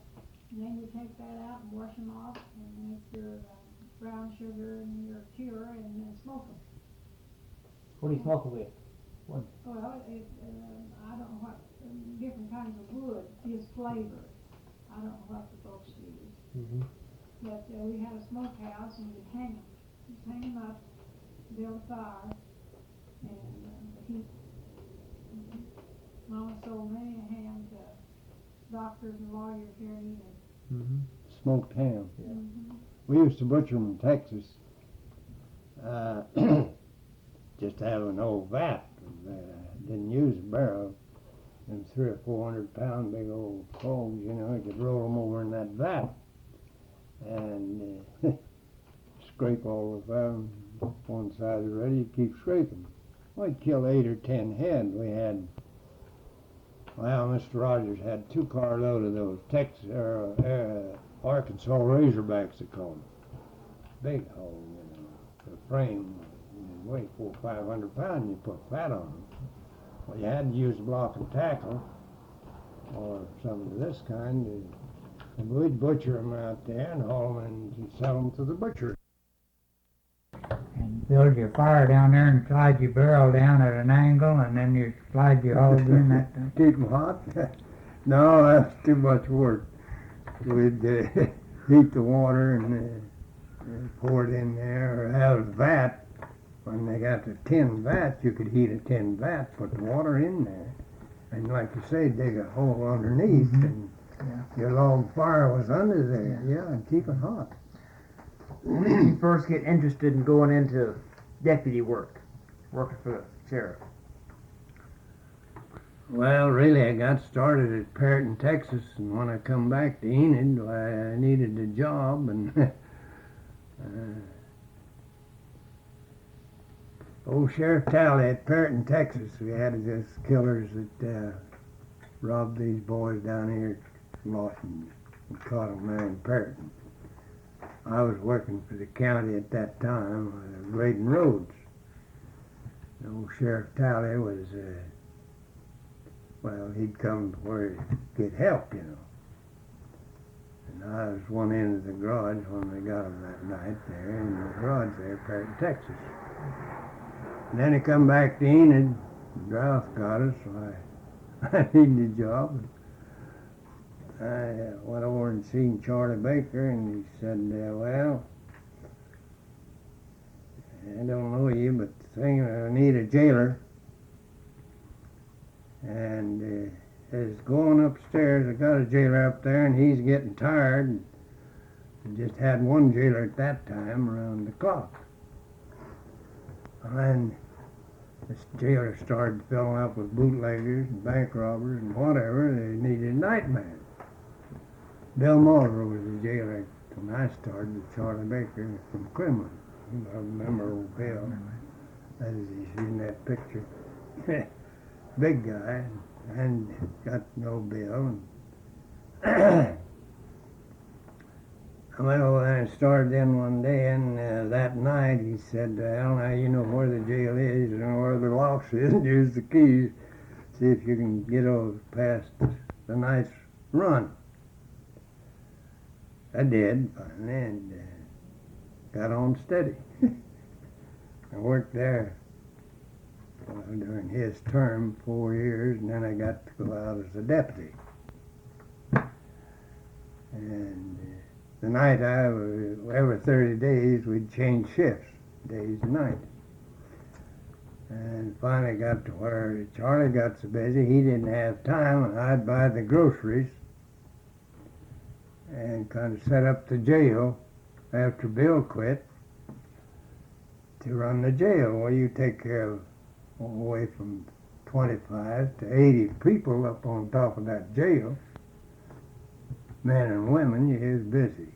And then you take that out and wash them off and make your brown sugar and your cure and then smoke them. What do you smoke it with? Well, I don't know what, different kinds of wood gives flavor. I don't know what the folks use. Mm-hmm. But we had a smokehouse and you'd hang them. Just hang them up, build a fire, and heat. Mama sold many a ham to doctors and lawyers here in Enid. Mm-hmm. Smoked ham. Yeah. Mm-hmm. We used to butcher them in Texas. Just have an old vat. Didn't use a barrel. Them 300 or 400 pound big old hogs, you know, you could roll them over in that vat and scrape all the them. One side is ready, you keep scraping. We'd kill 8 or 10 head. We had, well, Mr. Rogers had 2 carload of those Arkansas Razorbacks, they called them. Big hog, you know, the frame weigh 400 or 500 pounds, and you put fat on them. Well, you had to use block and tackle or something of this kind. And we'd butcher them out there and haul them and sell them to the butcher. And build your fire down there and slide your barrel down at an angle, and then you slide your hog in that time. Keep them hot? No, that's too much work. We'd heat the water and pour it in there, or have a vat. When they got the tin vat, you could heat a tin vat, put the water in there, and like you say, dig a hole underneath, and your log fire was under there, and keep it hot. When did you first get interested in going into deputy work, working for the sheriff? Well, really, I got started at Perryton, Texas, and when I come back to Enid, I needed a job, and old Sheriff Talley at Perryton, Texas, we had these killers that robbed these boys down here at Lawson and caught them there in Perryton. I was working for the county at that time, grading roads. And old Sheriff Talley was well, he'd come where he'd get help, you know. And I was one end of the garage when we got him that night there in the garage there, Perry, Texas. And then he come back to Enid. Drought got us, so I needed a job. I went over and seen Charlie Baker, and he said, well, I don't know you, but the thing, I need a jailer. And is going upstairs. I got a jailer up there, and he's getting tired. And just had one jailer at that time around the clock. And this jailer started filling up with bootleggers and bank robbers and whatever. They needed a night man. Bill Muller was the jailer when I started with Charlie Baker from Quinlan. I remember old Bill, as he's in that picture. Big guy, and got no bill. And I went over there and started in one day, and that night he said, well, now you know where the jail is, you know where the locks is, and use the keys, see if you can get over past the night's run. I did, and got on steady. I worked there during his term, 4 years, and then I got to go out as a deputy. And the night every 30 days, we'd change shifts, days and nights. And finally got to where Charlie got so busy, he didn't have time, and I'd buy the groceries and kind of set up the jail after Bill quit to run the jail. Well, you take care of away from 25 to 80 people up on top of that jail, men and women. You was busy.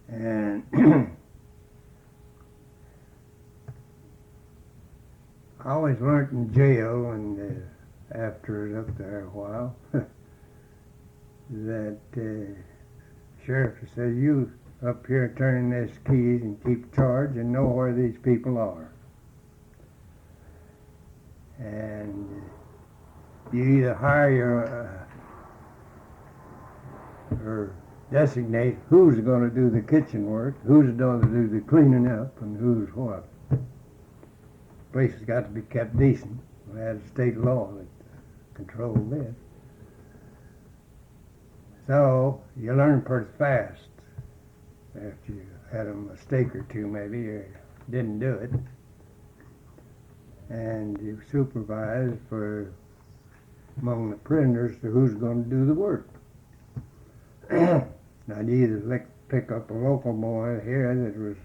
And I always learned in jail, and after it up there a while, that sheriff said, you up here turning this keys and keep charge and know where these people are. And you either hire your or designate who's going to do the kitchen work, who's going to do the cleaning up, and who's what. The place has got to be kept decent. We had a state law that controlled this. So you learn pretty fast after you had a mistake or two maybe, or didn't do it. And you supervise for among the prisoners to who's going to do the work. I'd either pick up a local boy here that was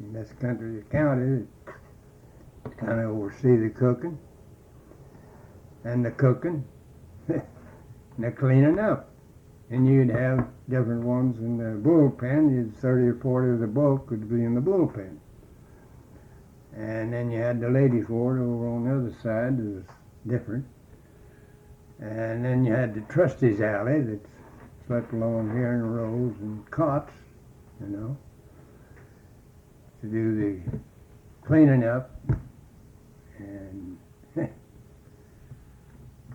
in this country or county to kind of oversee the cooking and the cooking and the cleaning up. And you'd have different ones in the bullpen. You'd 30 or 40 of the bulk would be in the bullpen. And then you had the ladies' ward over on the other side that was different. And then you had the trustees' alley that slept along here in rows and cots, you know, to do the cleaning up. And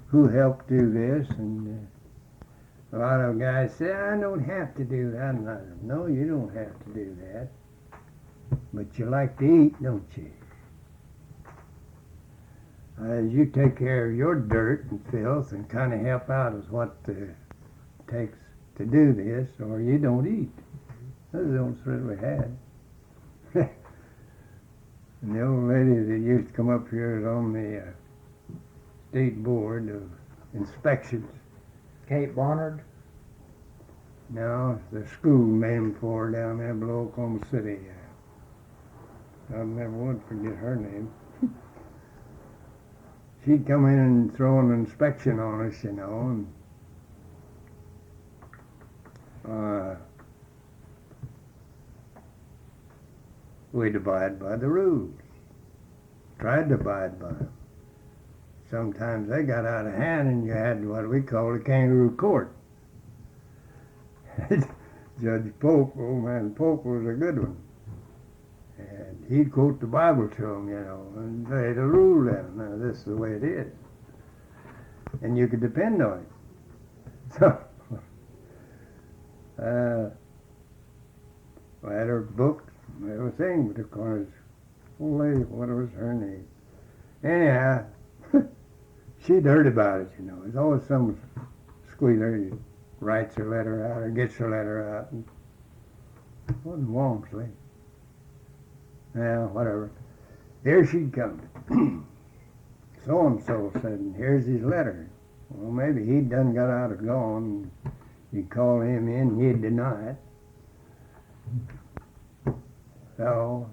who helped do this? And a lot of guys say, I don't have to do that. And I said, no, you don't have to do that. But you like to eat, don't you? You take care of your dirt and filth and kind of help out as what it takes to do this, or you don't eat. Those are the only threat we had. And the old lady that used to come up here is on the state board of inspections. Kate Barnard? No, the school named for her down there below Oklahoma City. I never would forget her name. She'd come in and throw an inspection on us, you know, and we'd abide by the rules. Tried to abide by them. Sometimes they got out of hand and you had what we call a kangaroo court. Judge Polk, old man Polk, was a good one. And he'd quote the Bible to them, you know, and lay the rule down. Now, this is the way it is. And you could depend on it. So, I had her booked, everything, but of course, old lady, what was her name? Anyhow, she'd heard about it, you know. There's always some squealer who writes her letter out or gets her letter out. And it wasn't Walmsley. Well, whatever. Here she'd come. So-and-so said, and here's his letter. Well, maybe he'd done got out or gone. You'd call him in, he'd deny it. So,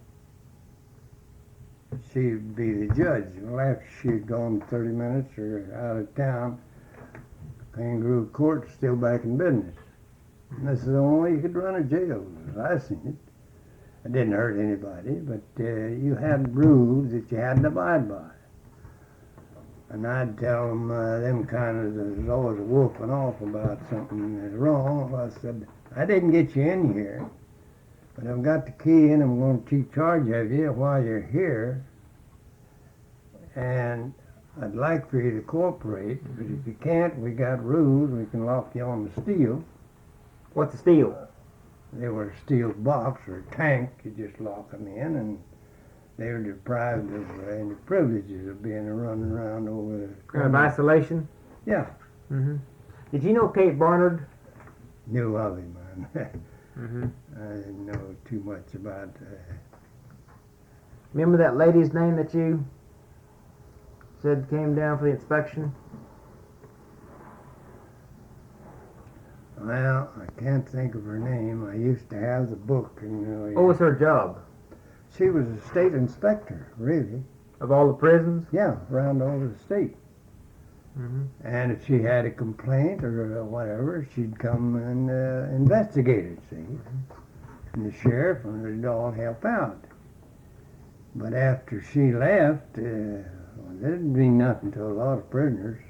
she'd be the judge. Well, after she'd gone 30 minutes or out of town, Kangaroo Court's still back in business. And this is the only way you could run a jail, as I seen it. It didn't hurt anybody, but you had rules that you had to abide by. And I'd tell them kind of, there's always a whooping off about something that's wrong. I said, I didn't get you in here, but I've got the key and I'm going to keep charge of you while you're here. And I'd like for you to cooperate, but if you can't, we got rules. We can lock you on the steel. What's the steel? They were a steel box or a tank. You just lock them in, and they were deprived of any privileges of being running around over the Kind of isolation? Yeah, Mm-hmm. Did you know Kate Barnard? knew of him. Mm-hmm. I didn't know too much about Remember that lady's name that you said came down for the inspection? well, I can't think of her name. I used to have the book, and What was her job? she was a state inspector, really. Of all the prisons? Yeah, around all the state. Mm-hmm. And if she had a complaint or whatever, she'd come and investigate it, see. And the sheriff would all help out. But after she left, there didn't mean nothing to a lot of prisoners.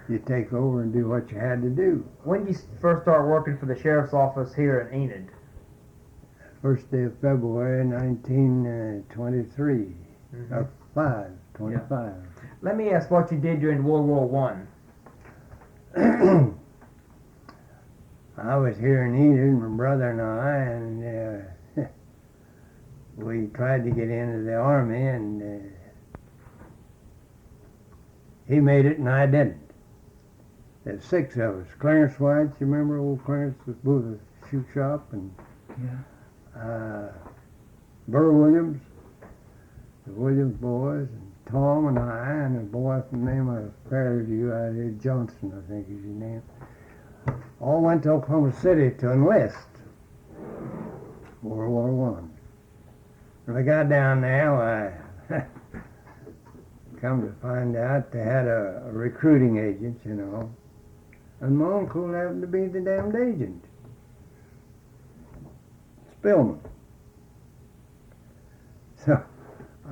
You take over and do what you had to do. When did you first start working for the sheriff's office here in Enid? First day of February, 1923. Mm-hmm. 25. Let me ask what you did during World War One. I was here in Enid, my brother and I, and we tried to get into the army, and he made it and I didn't. There's 6 of us. Clarence White, you remember old Clarence with the shoe shop, and Burr Williams, the Williams boys, and Tom and I, and a boy from the name of Fairview out here, Johnson, I think is his name, all went to Oklahoma City to enlist. World War One. When I got down there, I come to find out they had a recruiting agent, you know, and my uncle happened to be the damned agent. Spillman. So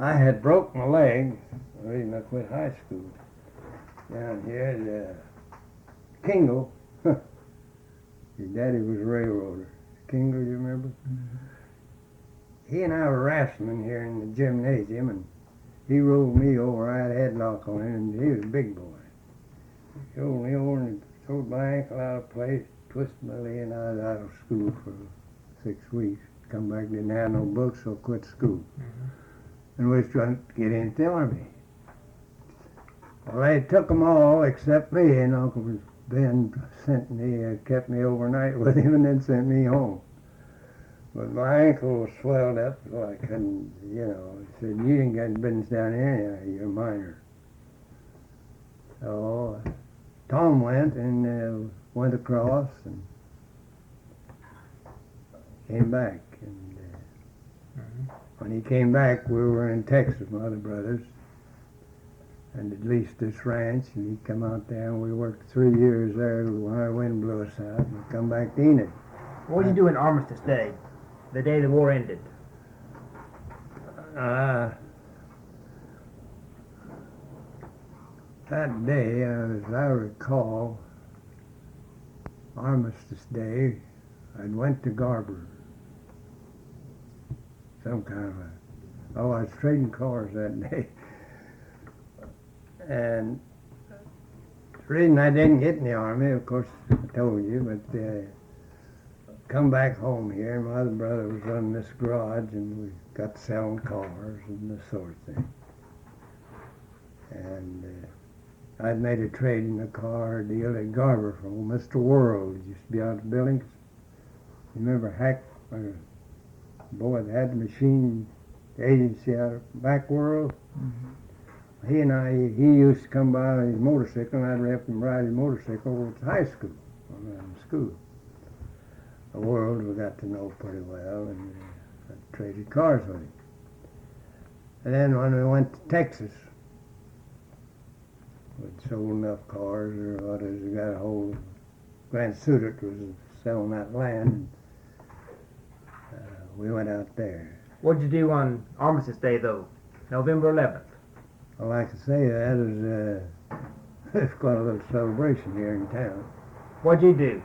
I had broke my leg the reason I quit high school. Down here at Kingle. His daddy was a railroader. Kingle, you remember? Mm-hmm. He and I were wrestling here in the gymnasium, and he rolled me over. I had a headlock on him, and he was a big boy. He rolled me over and throwed my ankle out of place, twisted my leg, and I was out of school for 6 weeks. Come back, didn't have no books, so quit school. And we was trying to get into the army. Well, they took them all except me, and Uncle Ben sent me, kept me overnight with him, and then sent me home. But my ankle was swelled up, so I couldn't, you know. He said, you ain't got any business down here anyhow, you're a minor. So Tom went and went across and came back. And when he came back, we were in Texas, my other brothers, and at least this ranch, and he come out there, and we worked 3 years there when our wind blew us out, and we come back to Enid. What did you do in Armistice Day, the day the war ended? That day, as I recall, Armistice Day, I went to Garber. some kind of a, I was trading cars that day. And the reason I didn't get in the Army, of course, I told you, but come back home here, my other brother was running this garage, and we got selling cars and this sort of thing. And I'd made a trade in a car deal at Garber from old Mr. World. He used to be out of the buildings. You remember Hack, boy that had the machine agency out of Back World? He and he used to come by on his motorcycle, and I'd help him ride his motorcycle over to high school, when I was in school. The World we got to know pretty well, and I traded cars with him. And then when we went to Texas, we'd sold enough cars, or what is, we got a whole Grand Suitor was selling that land, and we went out there. What'd you do on Armistice Day, though? November 11th. Well, like I say, that is, it's quite a little celebration here in town. What'd you do?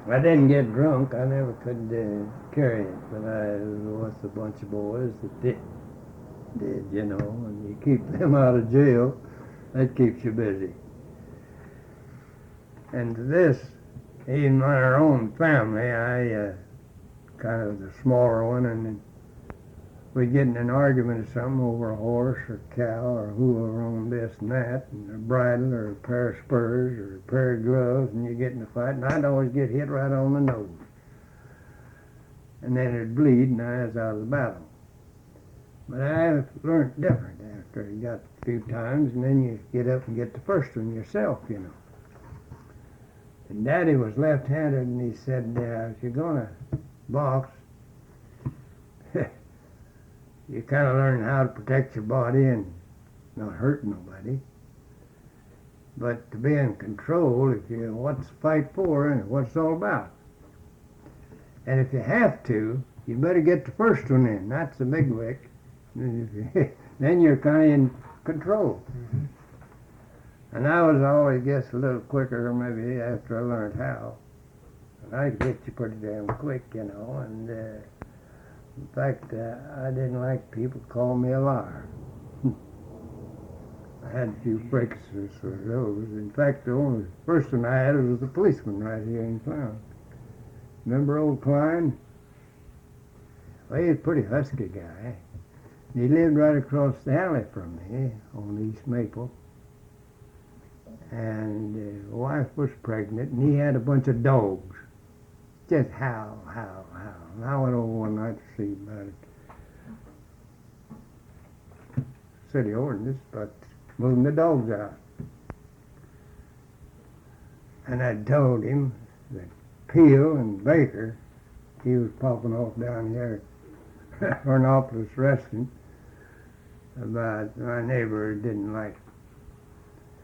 I didn't get drunk. I never could carry it, but I was with a bunch of boys that did, you know, and you keep them out of jail, that keeps you busy. And this, even our own family, I kind of the smaller one, and we'd get in an argument or something over a horse or cow or whoever owned this and that, and a bridle or a pair of spurs or a pair of gloves, and you get in a fight, and I'd always get hit right on the nose. And then it'd bleed, and I was out of the battle. But I learned different after you got a few times, and then you get up and get the first one yourself, you know. And Daddy was left-handed, and he said, if you're going to box, you kind of learn how to protect your body and not hurt nobody. But to be in control, if you know what to fight for and what it's all about. And if you have to, you better get the first one in. That's the big wick. Then you're kind of in control. Mm-hmm. And I was always, guess, a little quicker maybe after I learned how. And I could hit you pretty damn quick, you know, and in fact, I didn't like people call me a liar. I had a few breaks for those. In fact, the only first one I had was a policeman right here in town. Remember old Klein? Well, he was a pretty husky guy. He lived right across the alley from me on East Maple. And his wife was pregnant, and he had a bunch of dogs. Just howl. And I went over one night to see about it. City ordinance, but moving the dogs out. And I told him that Peel and Baker, he was popping off down here at Vernopolis Resting, about my neighbor didn't like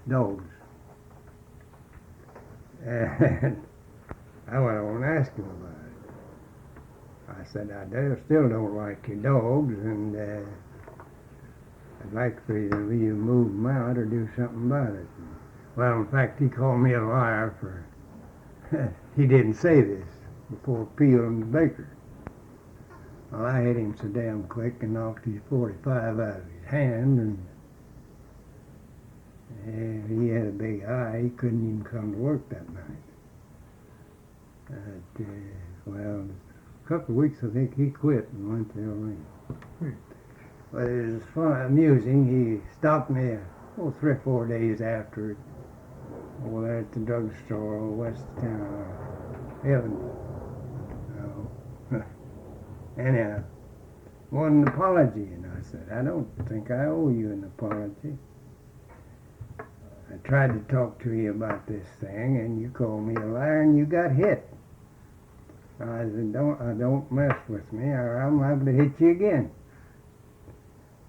dogs. And I went on and asked him about it. I said, I still don't like your dogs, and I'd like for you to either move them out or do something about it. Well, in fact, he called me a liar for, he didn't say this before Peel and Baker. Well, I hit him so damn quick and knocked his 45 out of his hand, and he had a big eye. He couldn't even come to work that night. Well, a couple of weeks, I think, he quit and went to L.A. But it was fun, amusing. He stopped me 3 or 4 days after over there at the drugstore over west of town. Heaven. Anyhow, wanted an apology, and I said, I don't think I owe you an apology. I tried to talk to you about this thing, and you called me a liar, and you got hit. I said, don't mess with me, or I'm liable to hit you again.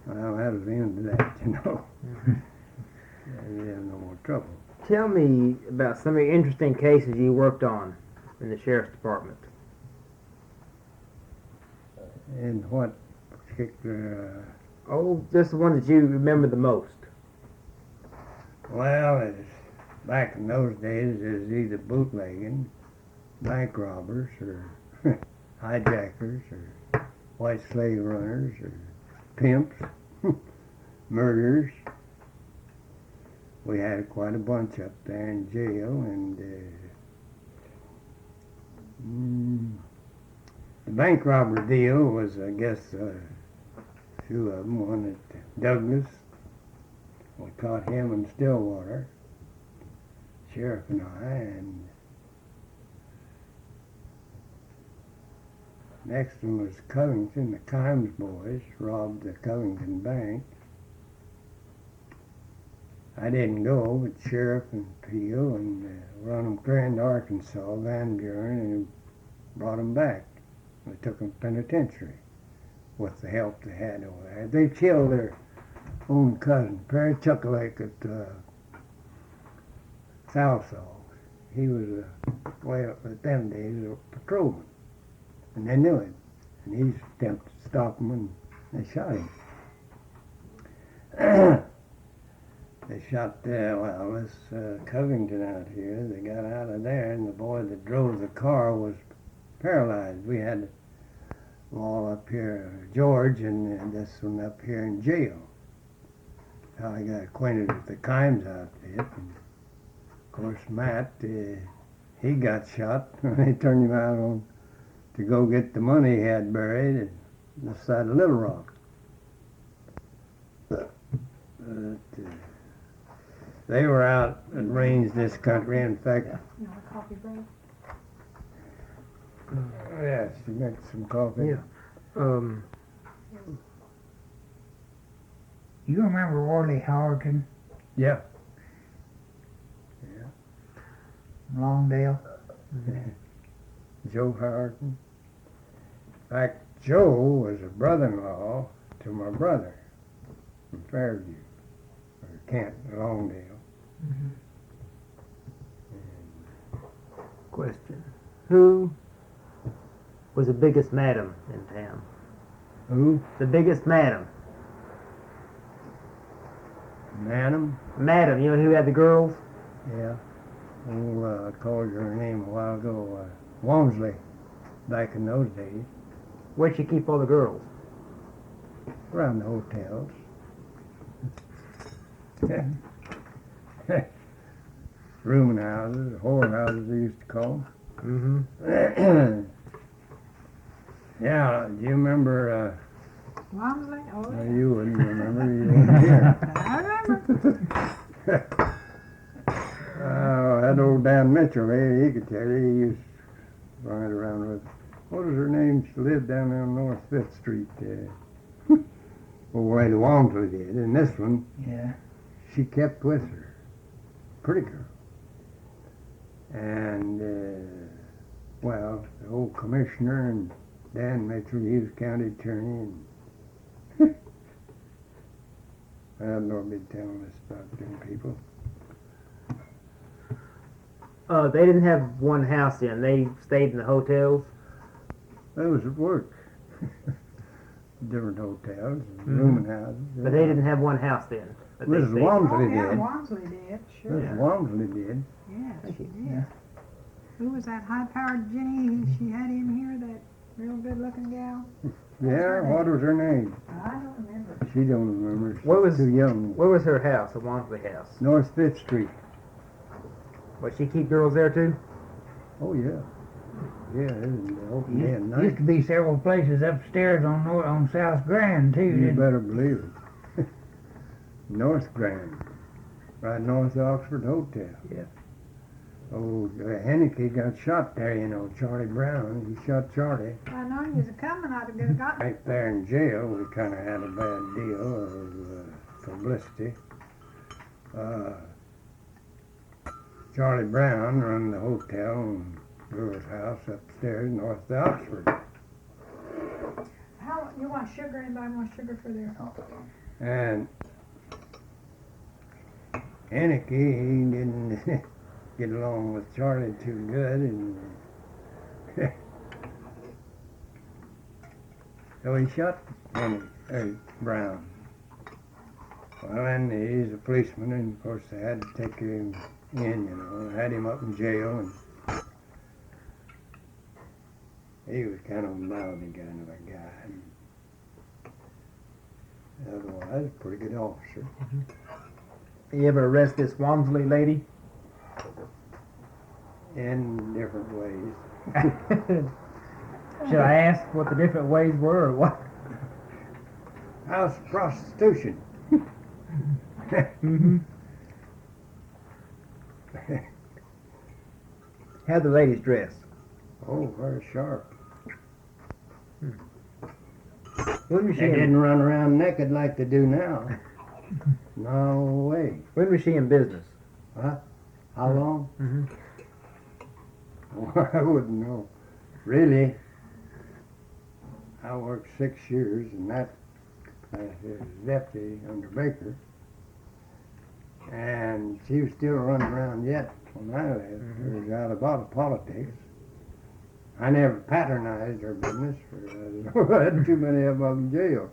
Well, that was the end of that, you know. I didn't have no more trouble. Tell me about some of the interesting cases you worked on in the Sheriff's Department. In what particular... Just the ones that you remember the most. Well, it's, back in those days, it was either bootlegging, bank robbers, or hijackers, or white slave runners or pimps, murderers. We had quite a bunch up there in jail, and the bank robbery deal was, I guess, two of them. One at Douglas, we caught him in Stillwater, sheriff and I, and next one was Covington. The Kimes boys robbed the Covington Bank. I didn't go, but Sheriff and Peel and run them clear into Arkansas, Van Buren, and brought them back. They took them to penitentiary with the help they had over there. They killed their own cousin, Perry Chuckalake at South Hogs. He was at them days a patrolman, and they knew it. And he attempted to stop them, and they shot him. They shot this Covington out here. They got out of there, and the boy that drove the car was paralyzed. We had them all up here, George, and this one up here in jail. How I got acquainted with the Kimes outfit. And of course, Matt, he got shot. They turned him out on to go get the money he had buried at the side of Little Rock. They were out and ranged this country. In fact, You want a coffee break? yes, you make some coffee. Yeah. You remember Worley Howerton, Yeah. Longdale? Joe Howard. In fact, Joe was a brother-in-law to my brother from Fairview, or Kent, Longdale. Question. Who was the biggest madam in town? Who? The biggest madam. Madam? Madam, you know who had the girls? Yeah. Oh, I called her name a while ago. Walmsley, back in those days. Where'd she keep all the girls? Around the hotels. Rooming houses, whore houses they used to call them. Mm-hmm. Yeah, do you remember, Walmsley? Oh, no, yeah. you wouldn't remember, you weren't here. I remember. Oh, that old Dan Mitchell, he could tell you, he used to ride around with, what was her name? She lived down there on North 5th Street. Old Lady Walmsley did, and this one, Yeah. she kept with her. Pretty girl. And, well, the old commissioner and Dan Mitchell, he was county attorney, and I don't know if they'd telling us about them people. They didn't have one house in. They stayed in the hotels. That was at work. Different hotels, rooming houses. But they didn't have one house then. that they Mrs. stayed in. Walmsley Oh, yeah, did. Walmsley did, sure. Mrs. Walmsley did. Yes, she did. Yeah. Who was that high-powered Jenny she had in here, that real good-looking gal? Yeah, what was her name? I don't remember. She don't remember. She's What was- too young. Where was her house, the Walmsley house? North 5th Street. Would she keep girls there too? Oh, yeah. Yeah, it was open day and Used night. to be several places upstairs on South Grand too. You Didn't better believe it. North Grand. Right north of Oxford Hotel. Yeah. Oh, Henneke got shot there, you know, Charlie Brown. He shot Charlie. I know he was a-coming, I'd have got Right there in jail, we kind of had a bad deal of publicity. Charlie Brown run the hotel and girl's house upstairs north of Oxford. How, you want sugar? Anybody want sugar for their? And Henneke, he didn't get along with Charlie too good, and so he shot Brown. Well, and he's a policeman, and of course they had to take him in, you know, had him up in jail, and He was kind of a mouthy kind of a guy. Otherwise, a pretty good officer. You ever arrest this Walmsley lady? In different ways. Should I ask what the different ways were, or what? House prostitution. Mm-hmm. How the ladies dress? Oh, very sharp. When was she They in, didn't run around naked like they do now. No way. when was she in business? Huh? How long? Mm-hmm. Well, I wouldn't know. Really, I worked 6 years, and that as his deputy under Baker. And she was still running around yet when I left. She was out of politics. I never patronized her business, for I had too many of them in jail.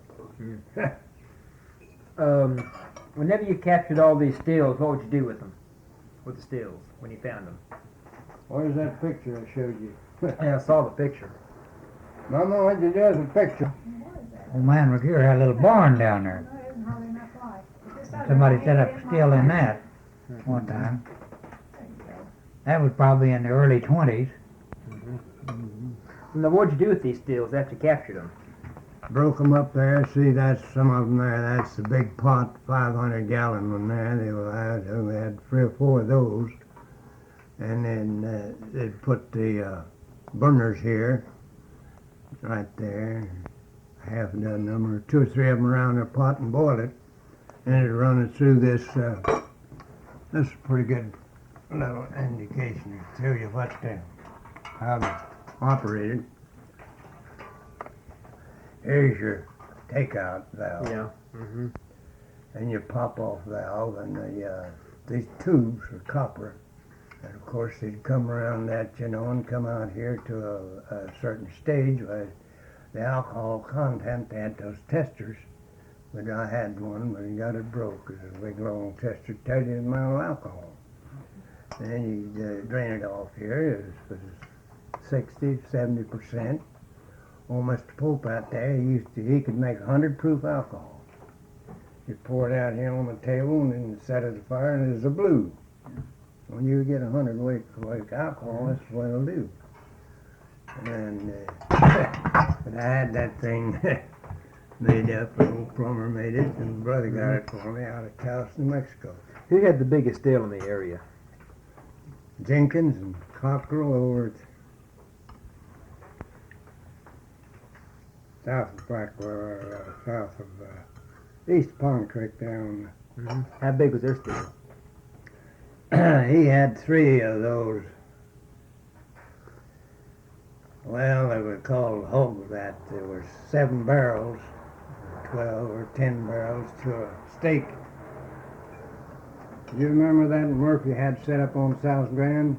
Whenever you captured all these stills, what would you do with them? With the stills, when you found them? Where's that picture I showed you? Yeah, I saw the picture. Mama, what'd you do with the picture? Old man McGear had a little barn down there. No, there isn't hardly enough light. Just over Somebody there, set up it's still in not that one time. There you go. That was probably in the early 20s. Now, what'd you do with these stills after you captured them? Broke them up there. See, that's some of them there. That's the big pot, 500-gallon one there. We had 3 or 4 of those. And then they'd put the burners here, right there. Half a dozen of them, or 2 or 3 of them around the pot and boil it. And it'd run it through this. This is a pretty good little indication to tell you how they operated. Here's your takeout valve. Yeah. Mm-hmm. And your pop-off valve, and these tubes are copper. And of course they'd come around that, and come out here to a certain stage where the alcohol content, they had those testers. But I had one, but he got it broke. It was a big long tester, tells you the amount of alcohol. Then you drain it off here. It was 60, 70%. Old Mr. Pope out there, he could make 100 proof alcohol. You pour it out here on the table and then set it afire, and it's a blue. When you get 100 weight alcohol, that's what it'll do. And but I had that thing made up. An old plumber made it, and brother got it for me out of Taos, New Mexico. Who had the biggest still in the area? Jenkins and Cockrell over at south of Blackwell, south of East Pond Creek down. Mm-hmm. How big was their still? He had 3 of those. Well, they were called Hogs. That there were 7 barrels, 12 or 10 barrels to a stake. Do you remember that Murphy had set up on South Grand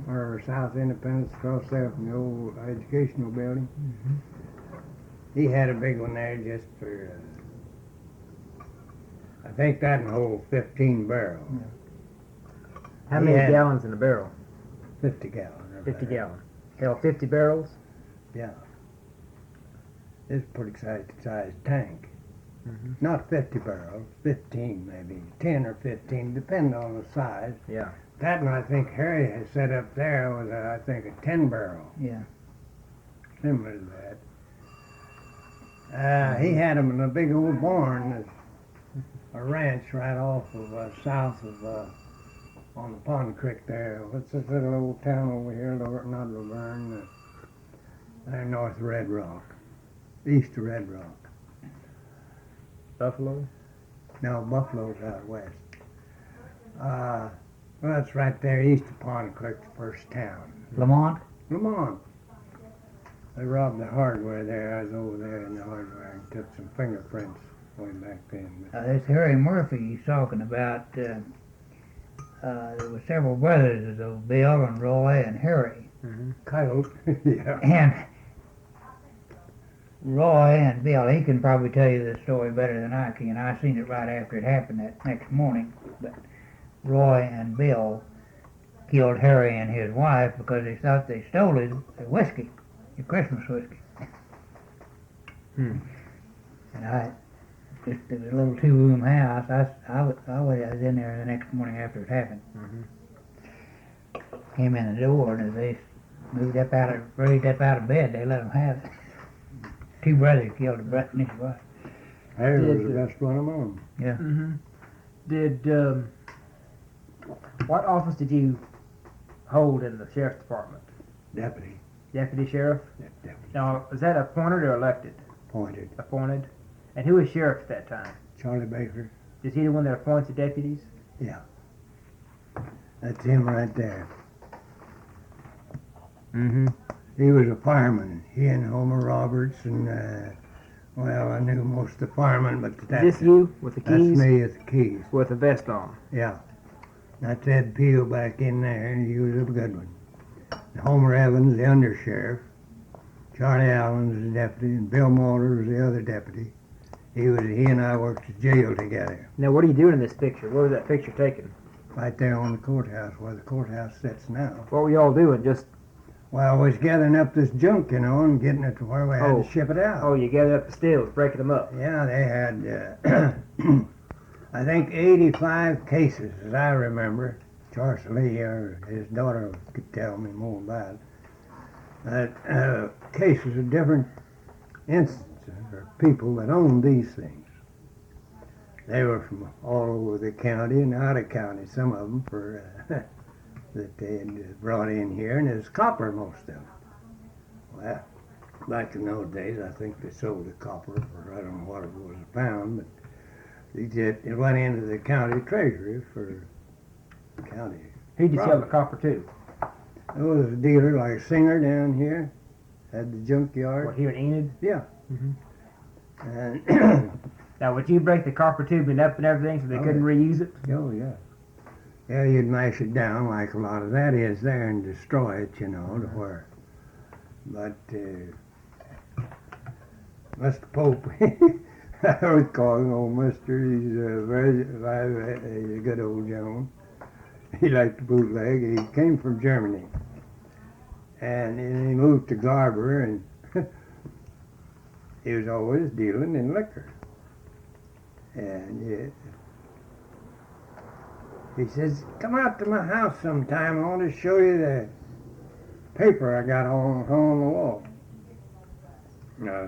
or South Independence across there from the old educational building? He had a big one there just for, I think that would hold 15 barrels. How He many had gallons in a barrel? 50 gallon. 50 gallons. Held 50 barrels? Yeah. It's a pretty sized tank. Mm-hmm. Not 50 barrels, 15 maybe, 10 or 15, depending on the size. Yeah. That one I think Harry had set up there was, I think, a 10 barrel, Yeah. similar to that. He had them in a big old barn, a ranch right off of south of, on the Pond Creek there. What's this little old town over here? Not Laverne, north of Red Rock, east of Red Rock. Buffalo? No, Buffalo's out west. Well, that's right there east of Pond Creek, the first town. Lamont? Lamont. They robbed the hardware there. I was over there in the hardware and took some fingerprints way back then. This Harry Murphy he's talking about, there were several brothers, though, Bill and Roy and Harry. Mm-hmm. Coyote, yeah. And Roy and Bill, he can probably tell you the story better than I can. I seen it right after it happened that next morning. But Roy and Bill killed Harry and his wife because they thought they stole his whiskey. your Christmas whiskey. Hmm. And I, just a little two-room house, I was in there the next morning after it happened. Mm-hmm. Came in the door, and as they raised up out of bed, they let them have it. Two brothers killed a brother and his wife. Harry was Did the the- best one of them. Yeah. Mm-hmm. Did what office did you hold in the sheriff's department? Deputy. Deputy sheriff. Deputy. Now, is that appointed or elected? Appointed. Appointed. And who was sheriff at that time? Charlie Baker. Is he the one that appoints the deputies? That's him right there. Mm-hmm. He was a fireman. He and Homer Roberts and, well, I knew most of the firemen, but Is that's, this you with the that's keys? me at the keys. With a vest on. Yeah. That's Ed Peel back in there, and he was a good one. And Homer Evans, the undersheriff. Charlie Allen's the deputy, and Bill Mulder was the other deputy. He and I worked at jail together, Now, what are you doing in this picture? Where was that picture taken? right there on the courthouse, where the courthouse sits now. What were y'all doing? Just, Well, I was gathering up this junk, and getting it to where we had Oh. to ship it out. oh, you gathered up the stills, breaking them up. Yeah, they had, I think 85 cases, as I remember. Charles Lee, or his daughter, could tell me more about it. Cases of different instances or people that owned these things. They were from all over the county and out of county, some of them, for that they had brought in here, and it's copper, most of them. Well, back in those days, I think they sold the copper for, I don't know what it was a pound, but it went into the county treasury for county. Who'd you sell the copper to? There was a dealer like Singer down here, had the junkyard. What, here in Enid? Yeah. Mhm. And, Now, would you break the copper tubing up and everything so they Oh, couldn't reuse it? oh yeah. Yeah, you'd mash it down like a lot of that is there and destroy it, to where. But, Mr. Pope, I was calling old Mister, he's he's a good old gentleman. He liked to bootleg. He came from Germany. And then he moved to Garber, and he was always dealing in liquor. And he says, come out to my house sometime. I want to show you the paper I got hung on the wall. Now,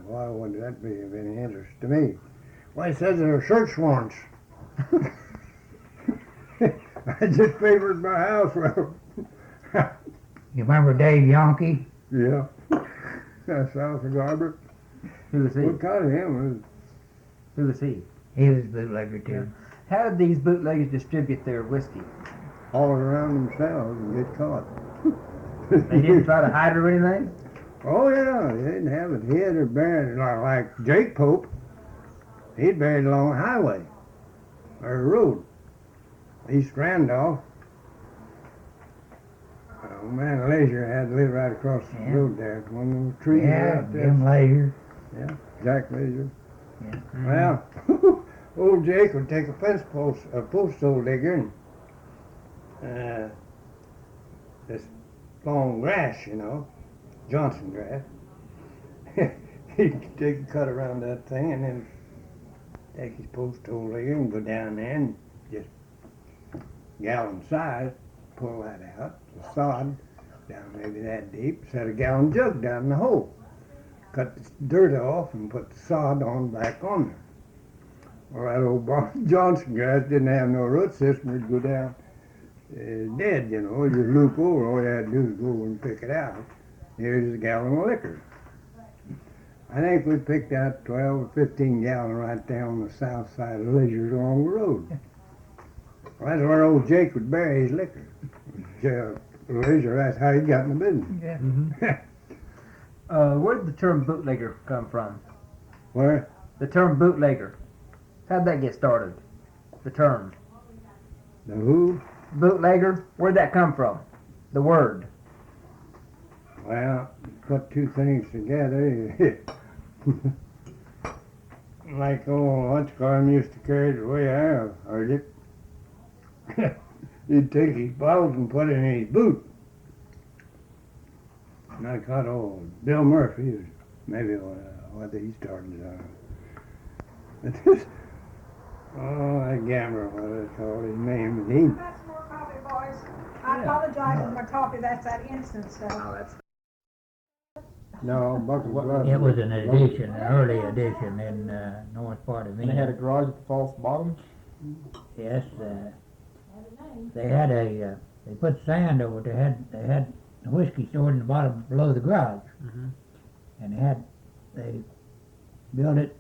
why would that be of any interest to me? Well, he says there are search warrants. I just favored my house. You remember Dave Yonke? Yeah. That's south of Garber. Who was he? What kind of him? Who was he? He was a bootlegger too. How did these bootleggers distribute their whiskey? All around themselves and get caught. They didn't try to hide it or anything? Oh yeah, they didn't have it hid or buried like Jake Pope. He'd buried along a highway or a road. East Randolph. Oh man, Leisure had to live right across the Yeah. road there. One of those trees Yeah, out there. Jim Laser. Jack Leisure. Yeah. Well, old Jake would take a post hole digger and this long grass, Johnson grass. He'd take a cut around that thing and then take his post hole digger and go down there and just gallon size, pull that out, the sod down maybe that deep, set a gallon jug down in the hole. Cut the dirt off and put the sod on back on there. Well, that old Johnson grass didn't have no root system. It'd go down dead, It'd just loop over. All you had to do was go and pick it out. Here's a gallon of liquor. I think we picked out 12 or 15 gallon right there on the south side of Leisure along the road. Well, that's where old Jake would bury his liquor. Leisure, that's how he got in the business. Yeah. Mm-hmm. Where did the term bootlegger come from? Where? The term bootlegger. How'd that get started? The term. The who? Bootlegger? Where'd that come from? The word. Well, put two things together. Like old Hunchcarm used to carry it the way I heard it. He'd take his bottles and put it in his boot. And I caught old Bill Murphy, was maybe what he started on. Oh, that gambler, what I called his name, and he. That's more coffee, boys. I apologize for my coffee. That's that instant stuff. Oh, that's No, Bucket Blood. It was an edition, an early edition in north part of And they had a Enid. garage at the false bottom. Yes, Had a name. they had they put sand over it. They had whiskey stored in the bottom below the garage, Mhm. and they built it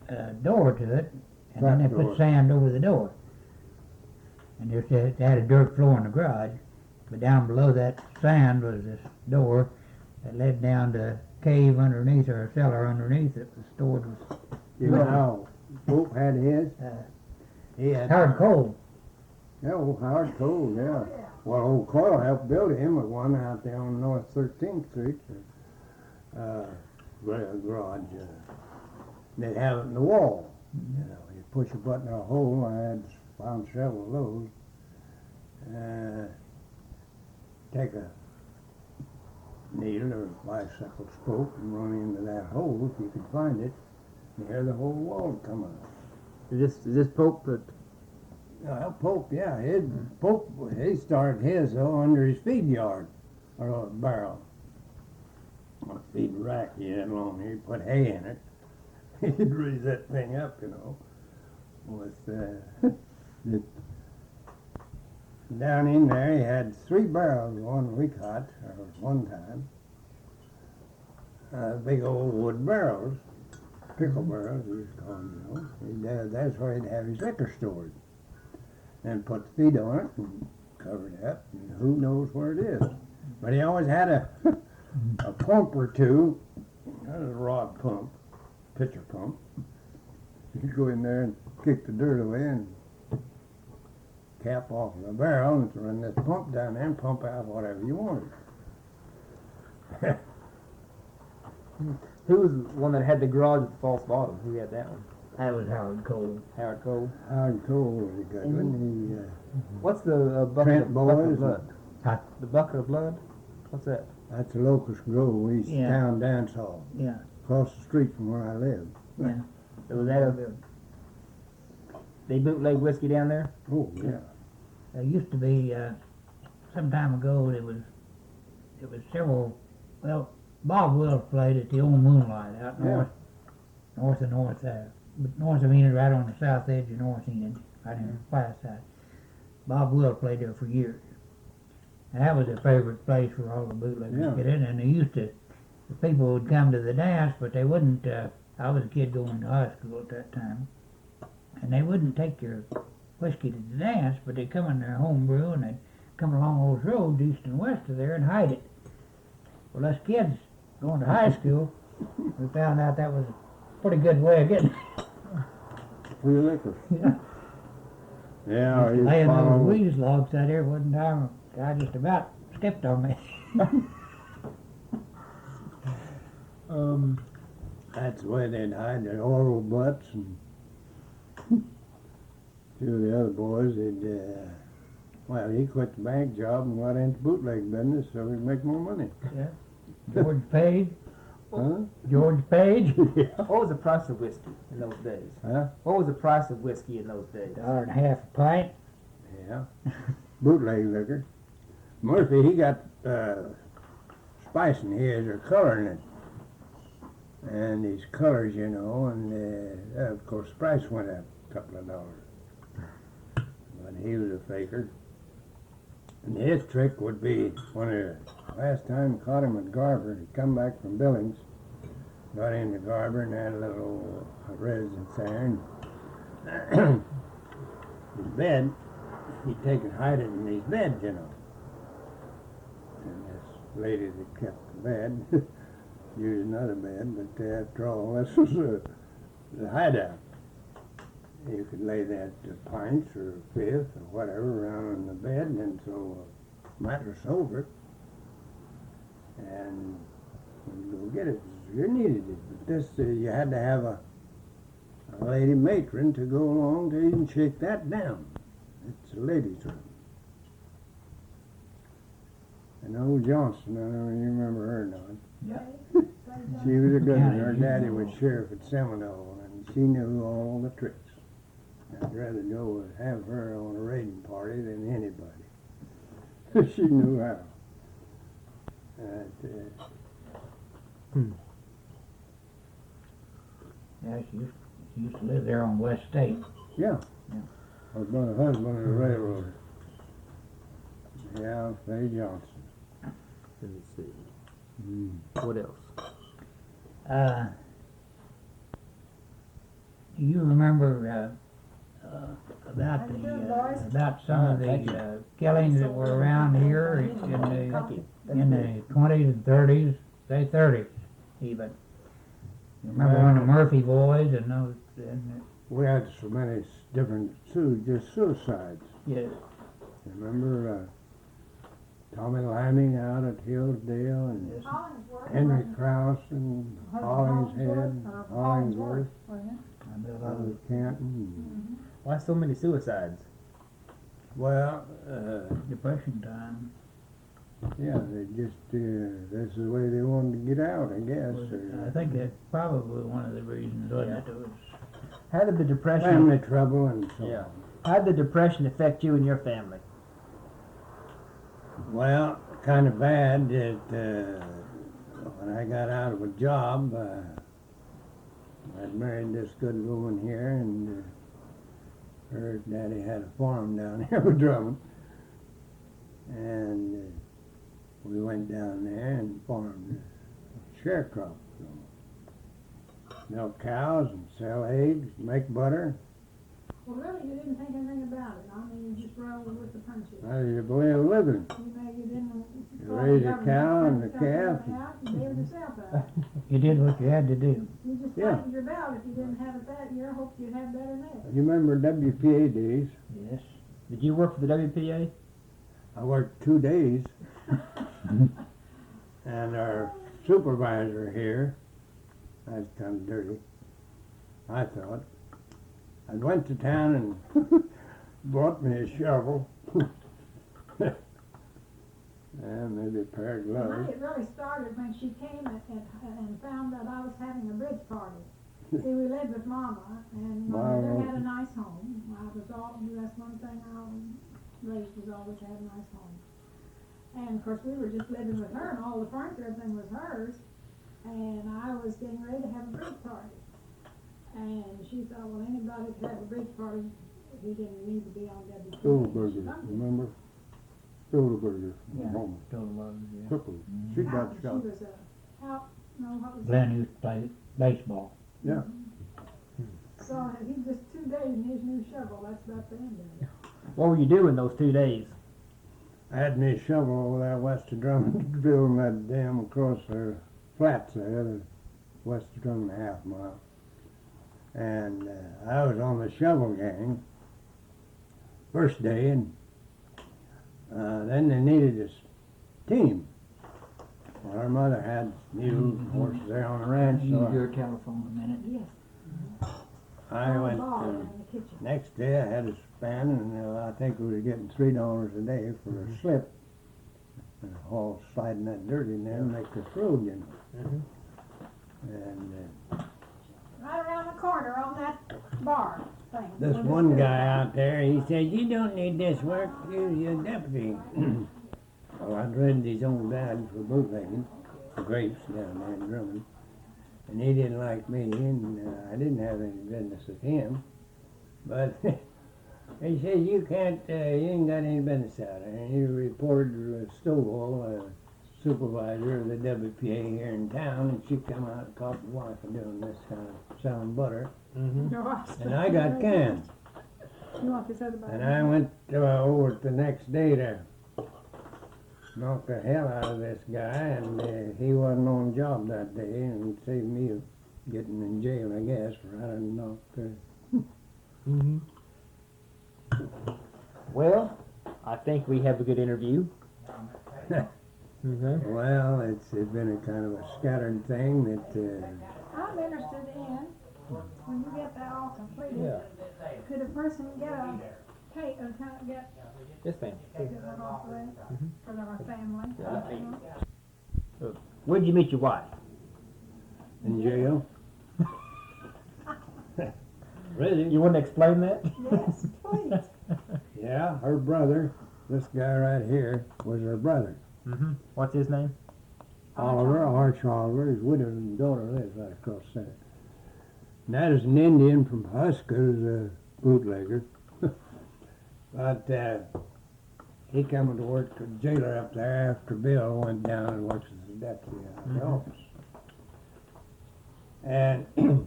a door to it, and then they Trap door. put sand over the door. And they had a dirt floor in the garage, but down below that sand was this door that led down to a cave underneath, or a cellar underneath that was stored with You know how Pope had his? He had hard coal. Yeah, old Howard Cole, yeah. Well, old Coyle helped build him with one out there on North 13th Street. Garage. They'd have it in the wall. You know, you push a button or a hole. I had found several of those. Take a needle or bicycle spoke and run into that hole if you could find it. There the whole wall would come out. Is this Pope that? Well, Pope, yeah, Pope, he started his though under his feed yard, or a barrel. A feed rack he had along here, he put hay in it. He'd raise that thing up, you know, with, down in there he had 3 barrels, one we caught, or one time. Big old wood barrels, pickle barrels, we used to call them, you know. That's where he'd have his liquor stored. And put the feet on it and cover it up, and who knows where it is. But he always had a pump or two, a rod pump, pitcher pump. He'd go in there and kick the dirt away and cap off the barrel and run this pump down there and pump out whatever you wanted. Who was the one that had the garage at the false bottom? Who had that one? That was hard coal. Howard Cole. Howard Cole was a good one. What's the bucket, Trent bucket of Boys. blood? Huh? The bucket of blood? What's that? That's a Locust Grove, East Yeah. Town Dance Hall, Yeah, across the street from where I live. yeah. So was that they bootleg whiskey down there? Oh, yeah. There used to be, some time ago, it was several, well, Bob Wills played at the old Moonlight out Yeah. north of Enid, right on the south edge of North Enid, right in the flat side. Bob Wills played there for years. And that was a favorite place for all the bootleggers Yeah. to get in, and they used to, the people would come to the dance, but they wouldn't, I was a kid going to high school at that time, and they wouldn't take your whiskey to the dance, but they'd come in their home brew, and they'd come along those roads east and west of there and hide it. Well, us kids going to high school, we found out that was a pretty good way of getting Free liquor. Yeah. Yeah, or you laying those follow, weeds logs out there one time. A guy just about stepped on me. that's the way they'd hide their oral butts, and two of the other boys, well, he quit the bank job and got into bootleg business so he'd make more money. George Page. Huh? George Page. Yeah. What was the price of whiskey in those days? Huh? What was the price of whiskey in those days? $1.50 a pint. Yeah. Bootleg liquor. Murphy, he got spice in his, or color in it. And these colors, you know, and of course the price went up a couple of dollars. But he was a faker. And his trick would be, when the last time I caught him at Garber, he'd come back from Billings, got into Garber and had a little residence there, and his bed, he'd take and hide it in his bed, you know. And this lady that kept the bed used another bed, but after all, this was the hideout. You could lay that pints or fifth or whatever around on the bed, and then throw a mattress over it, and you go get it if you needed it. But this, you had to have a lady matron to go along to even shake that down. It's a ladies' room. And old Johnson, I don't know if you remember her or not. Yeah. She was a good one. Her County daddy General. was sheriff at Seminole, and she knew all the tricks. I'd rather go and have her on a raiding party than anybody. She knew how. Yeah, she used to live there on West State. Yeah. Yeah. Her brother, husband was a railroader. Yeah, Faye Johnson. Let me see. What else? Do you remember about about some of the killings that were around here in the 20s and 30s, say 30s even? You remember when the Murphy boys and those? We had so many different just suicides. Yes. Remember Tommy Laming out at Hillsdale and Yes. Henry Krause and Hollingshead, Hollingsworth, I bet a lot out of of Canton. Why so many suicides? Well, Depression time. yeah, they just, that's the way they wanted to get out, I guess. I think that's probably one of the reasons, wasn't it? It was How did the depression? Family trouble and so Yeah. on. How did the depression affect you and your family? Well, kind of bad that when I got out of a job, I'd married this good woman here, and her daddy had a farm down here with Drummond, and we went down there and farmed sharecrops. Milk cows and sell eggs, make butter. Well, really, you didn't think anything about it. I mean, you just rolled with the punches. How do you believe living? You didn't. You raise a cow and a calf. You bailed yourself out. you did what you had to do. You just Yeah. tightened your belt. If you didn't have it that year, hoped you'd have better next. You remember WPA days? Yes. Did you work for the WPA? I worked 2 days, and our supervisor here, that's kind of dirty, I thought. I went to town and bought me a shovel, and maybe a pair of Well, gloves. it really started when she came and found that I was having a bridge party. See, we lived with Mama, and my mother Wow. had a nice home. That's one thing I raised was always to have a nice home. And of course, we were just living with her, and all the furniture, everything was hers. And I was getting ready to have a bridge party. And she thought, well, anybody could have a bridge party. He didn't need to be on WPA. Stuhlberger, remember? Stuhlberger from Yeah. home. Still loves you. Crippled. She got She shot. was what was Glenn used to play baseball. Yeah. So he just 2 days in his new shovel. That's about the end of it. What were you doing those 2 days? I had me a shovel over there west of Drummond, building that dam across the flats there, west of Drummond, a half mile. And I was on the shovel gang first day, and then they needed a team. Well, our mother had mules and horses there on the ranch, Use so your telephone a minute. Yes. I went. Ball in the kitchen. Next day I had a span, and I think we were getting $3 a day for a slip. And haul sliding that dirt in there and make the road, you know. And Right around the corner on that bar thing. this Where one the- guy out there, he said, "You don't need this work, you're a deputy." Well, I'd read these old dads for bootlegging, grapes down there in Drummond. And he didn't like me, and I didn't have any business with him. But he said, you ain't got any business out there. And he reported to Stovall, supervisor of the WPA here in town, and she come out and caught my wife doing this kind of selling butter. And I got canned. You want this other bottle? And I went over the next day to knock the hell out of this guy, and he wasn't on job that day, and it saved me getting in jail, I guess, for having knocked. Well, I think we have a good interview. Well, it's been a kind of a scattered thing that. I'm interested in, when you get that all completed, could a person get take, kind of get This thing. one off the list for our family. Yeah, let me- Where'd you meet your wife? In jail. Really? You want to explain that? Yes, please. Yeah, her brother, this guy right here, was her brother. Mm-hmm. What's his name? Oliver, Arch Oliver, his widow and daughter lives right across the center. And that is an Indian from Huskers, a bootlegger. But he come to work for the jailer up there after Bill went down and worked as a deputy out of the office. And of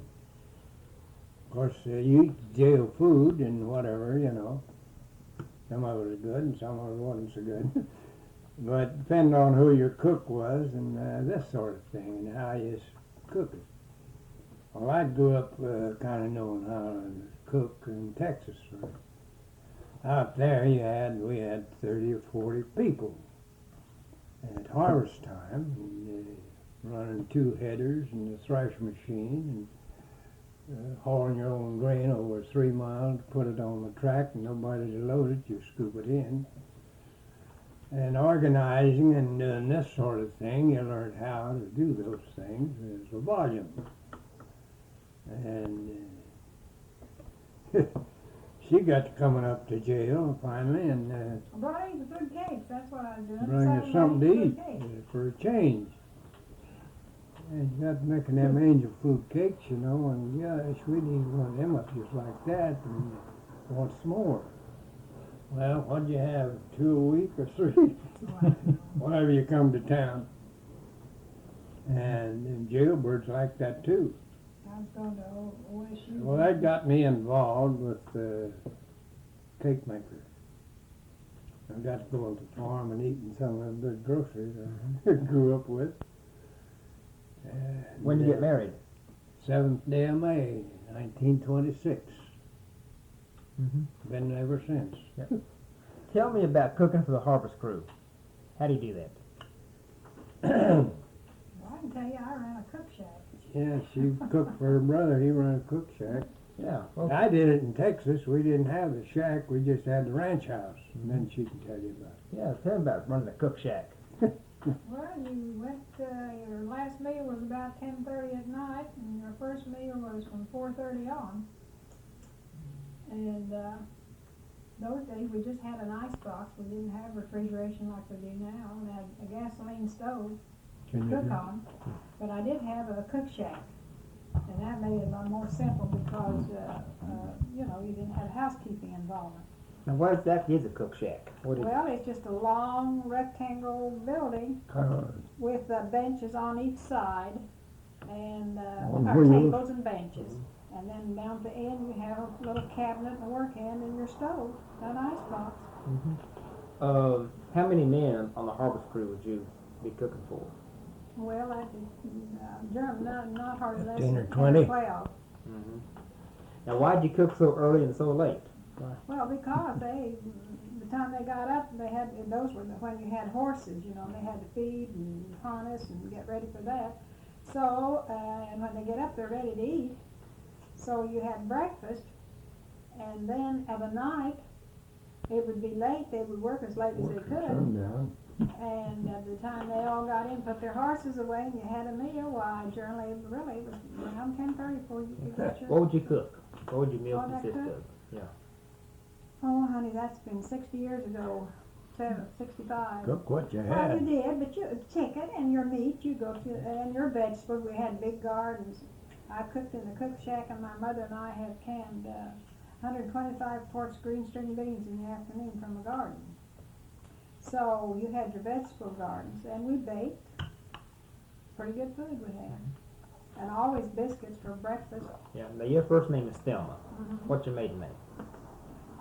course, you eat jail food and whatever, you know. Some of it was good and some of it wasn't so good. But depending on who your cook was and this sort of thing and how you cook it. Well, I grew up kind of knowing how to cook in Texas. Out there we had 30 or 40 people. And at harvest time, running 2 headers and the thresh machine and hauling your own grain over 3 miles, put it on the track and nobody to load it, you scoop it in. And organizing and doing this sort of thing, you learn how to do those things as a volume. And she got coming up to jail finally and Brought you the good cakes, that's what I was doing. bring us Saturday something to good eat cakes. for a change. And she got making them angel food cakes, you know, and gosh, we need one of them up just like that and want some more. Well, what'd you have, 2 a week or 3? Whenever you come to town. And jailbirds like that too. I was going to OSU. Well, that got me involved with the cake maker. I got to go to the farm and eating some of the groceries I grew up with. And, When did you get married? 7th day of May, 1926. Mm-hmm. Been ever since. Tell me about cooking for the harvest crew. How do you do that? Well, I can tell you, I ran a cook shack. Yeah, she cooked for her brother. He ran a cook shack. Yeah. Well, I did it in Texas. We didn't have the shack. We just had the ranch house. And then she can tell you about it. yeah. Tell me about running the cook shack. Well, you went, your last meal was about 10:30 at night, and your first meal was from 4:30 on. And those days we just had an ice box. We didn't have refrigeration like we do now. We had a gasoline stove to cook on. But I did have a cook shack. And that made it a lot more simple because, you know, you didn't have housekeeping involvement. Now, what exactly is a cook shack? What is Well, it's just a long rectangle building with benches on each side and tables and benches. And then down at the end you have a little cabinet and a work end and your stove, an ice box. How many men on the harvest crew would you be cooking for? Well, not hardly less 15 or than 20. 12. Mm-hmm. Now, why'd you cook so early and so late? Well, because the time they got up, those were when you had horses, you know, they had to feed and harness and get ready for that. So, and when they get up, they're ready to eat. So you had breakfast, and then at the night, it would be late. They would work as late as they could. And at the time they all got in, put their horses away, and you had a meal. Why, generally, really, it was around 10:30 before you could get your... What would you cook? What would your meal What I consist cook? of? Yeah. Oh, honey, that's been 60 years ago. 65. Cook what you Well, had. you did, but chicken and your meat, you go to, and your vegetables. We had big gardens. I cooked in the cook shack, and my mother and I had canned 125 quarts green string beans in the afternoon from the garden. So you had your vegetable gardens, and we baked. Pretty good food we had. And always biscuits for breakfast. Yeah. Now, your first name is Thelma. Mm-hmm. What's your maiden name?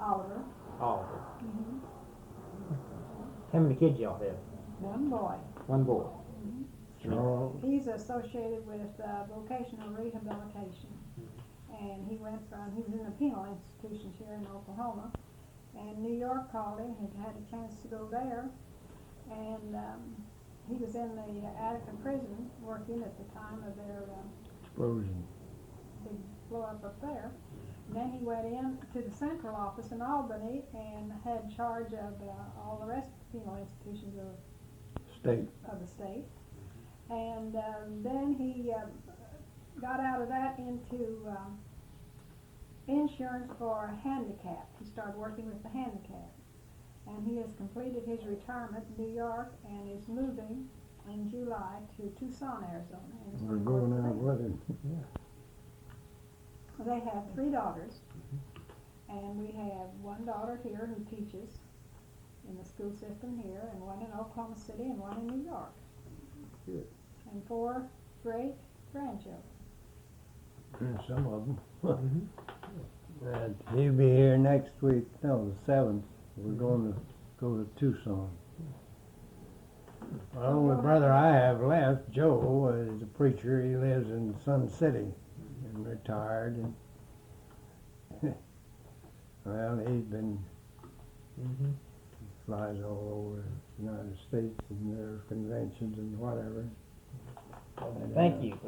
Oliver. Oliver. Mm-hmm. How many kids y'all have? One boy. One boy. So, He's associated with vocational rehabilitation. And he was in the penal institutions here in Oklahoma. And New York called him. He had a chance to go there. And he was in the Attica prison working at the time of their explosion. big blow up there. Then he went in to the central office in Albany and had charge of all the rest of the penal institutions State. of the state. And then he got out of that into insurance for handicap. He started working with the handicap. And he has completed his retirement in New York and is moving in July to Tucson, Arizona. And is We're going going to out work with him. there. They have 3 daughters, and we have one daughter here who teaches in the school system here, and one in Oklahoma City, and one in New York. Good. And 4 great-grandchildren. And some of them. He'll be here next week, no, the 7th. We're going to go to Tucson. The only brother I have left, Joe, is a preacher. He lives in Sun City and retired. And well, he's been flies all over the United States and their conventions and whatever. Thank you.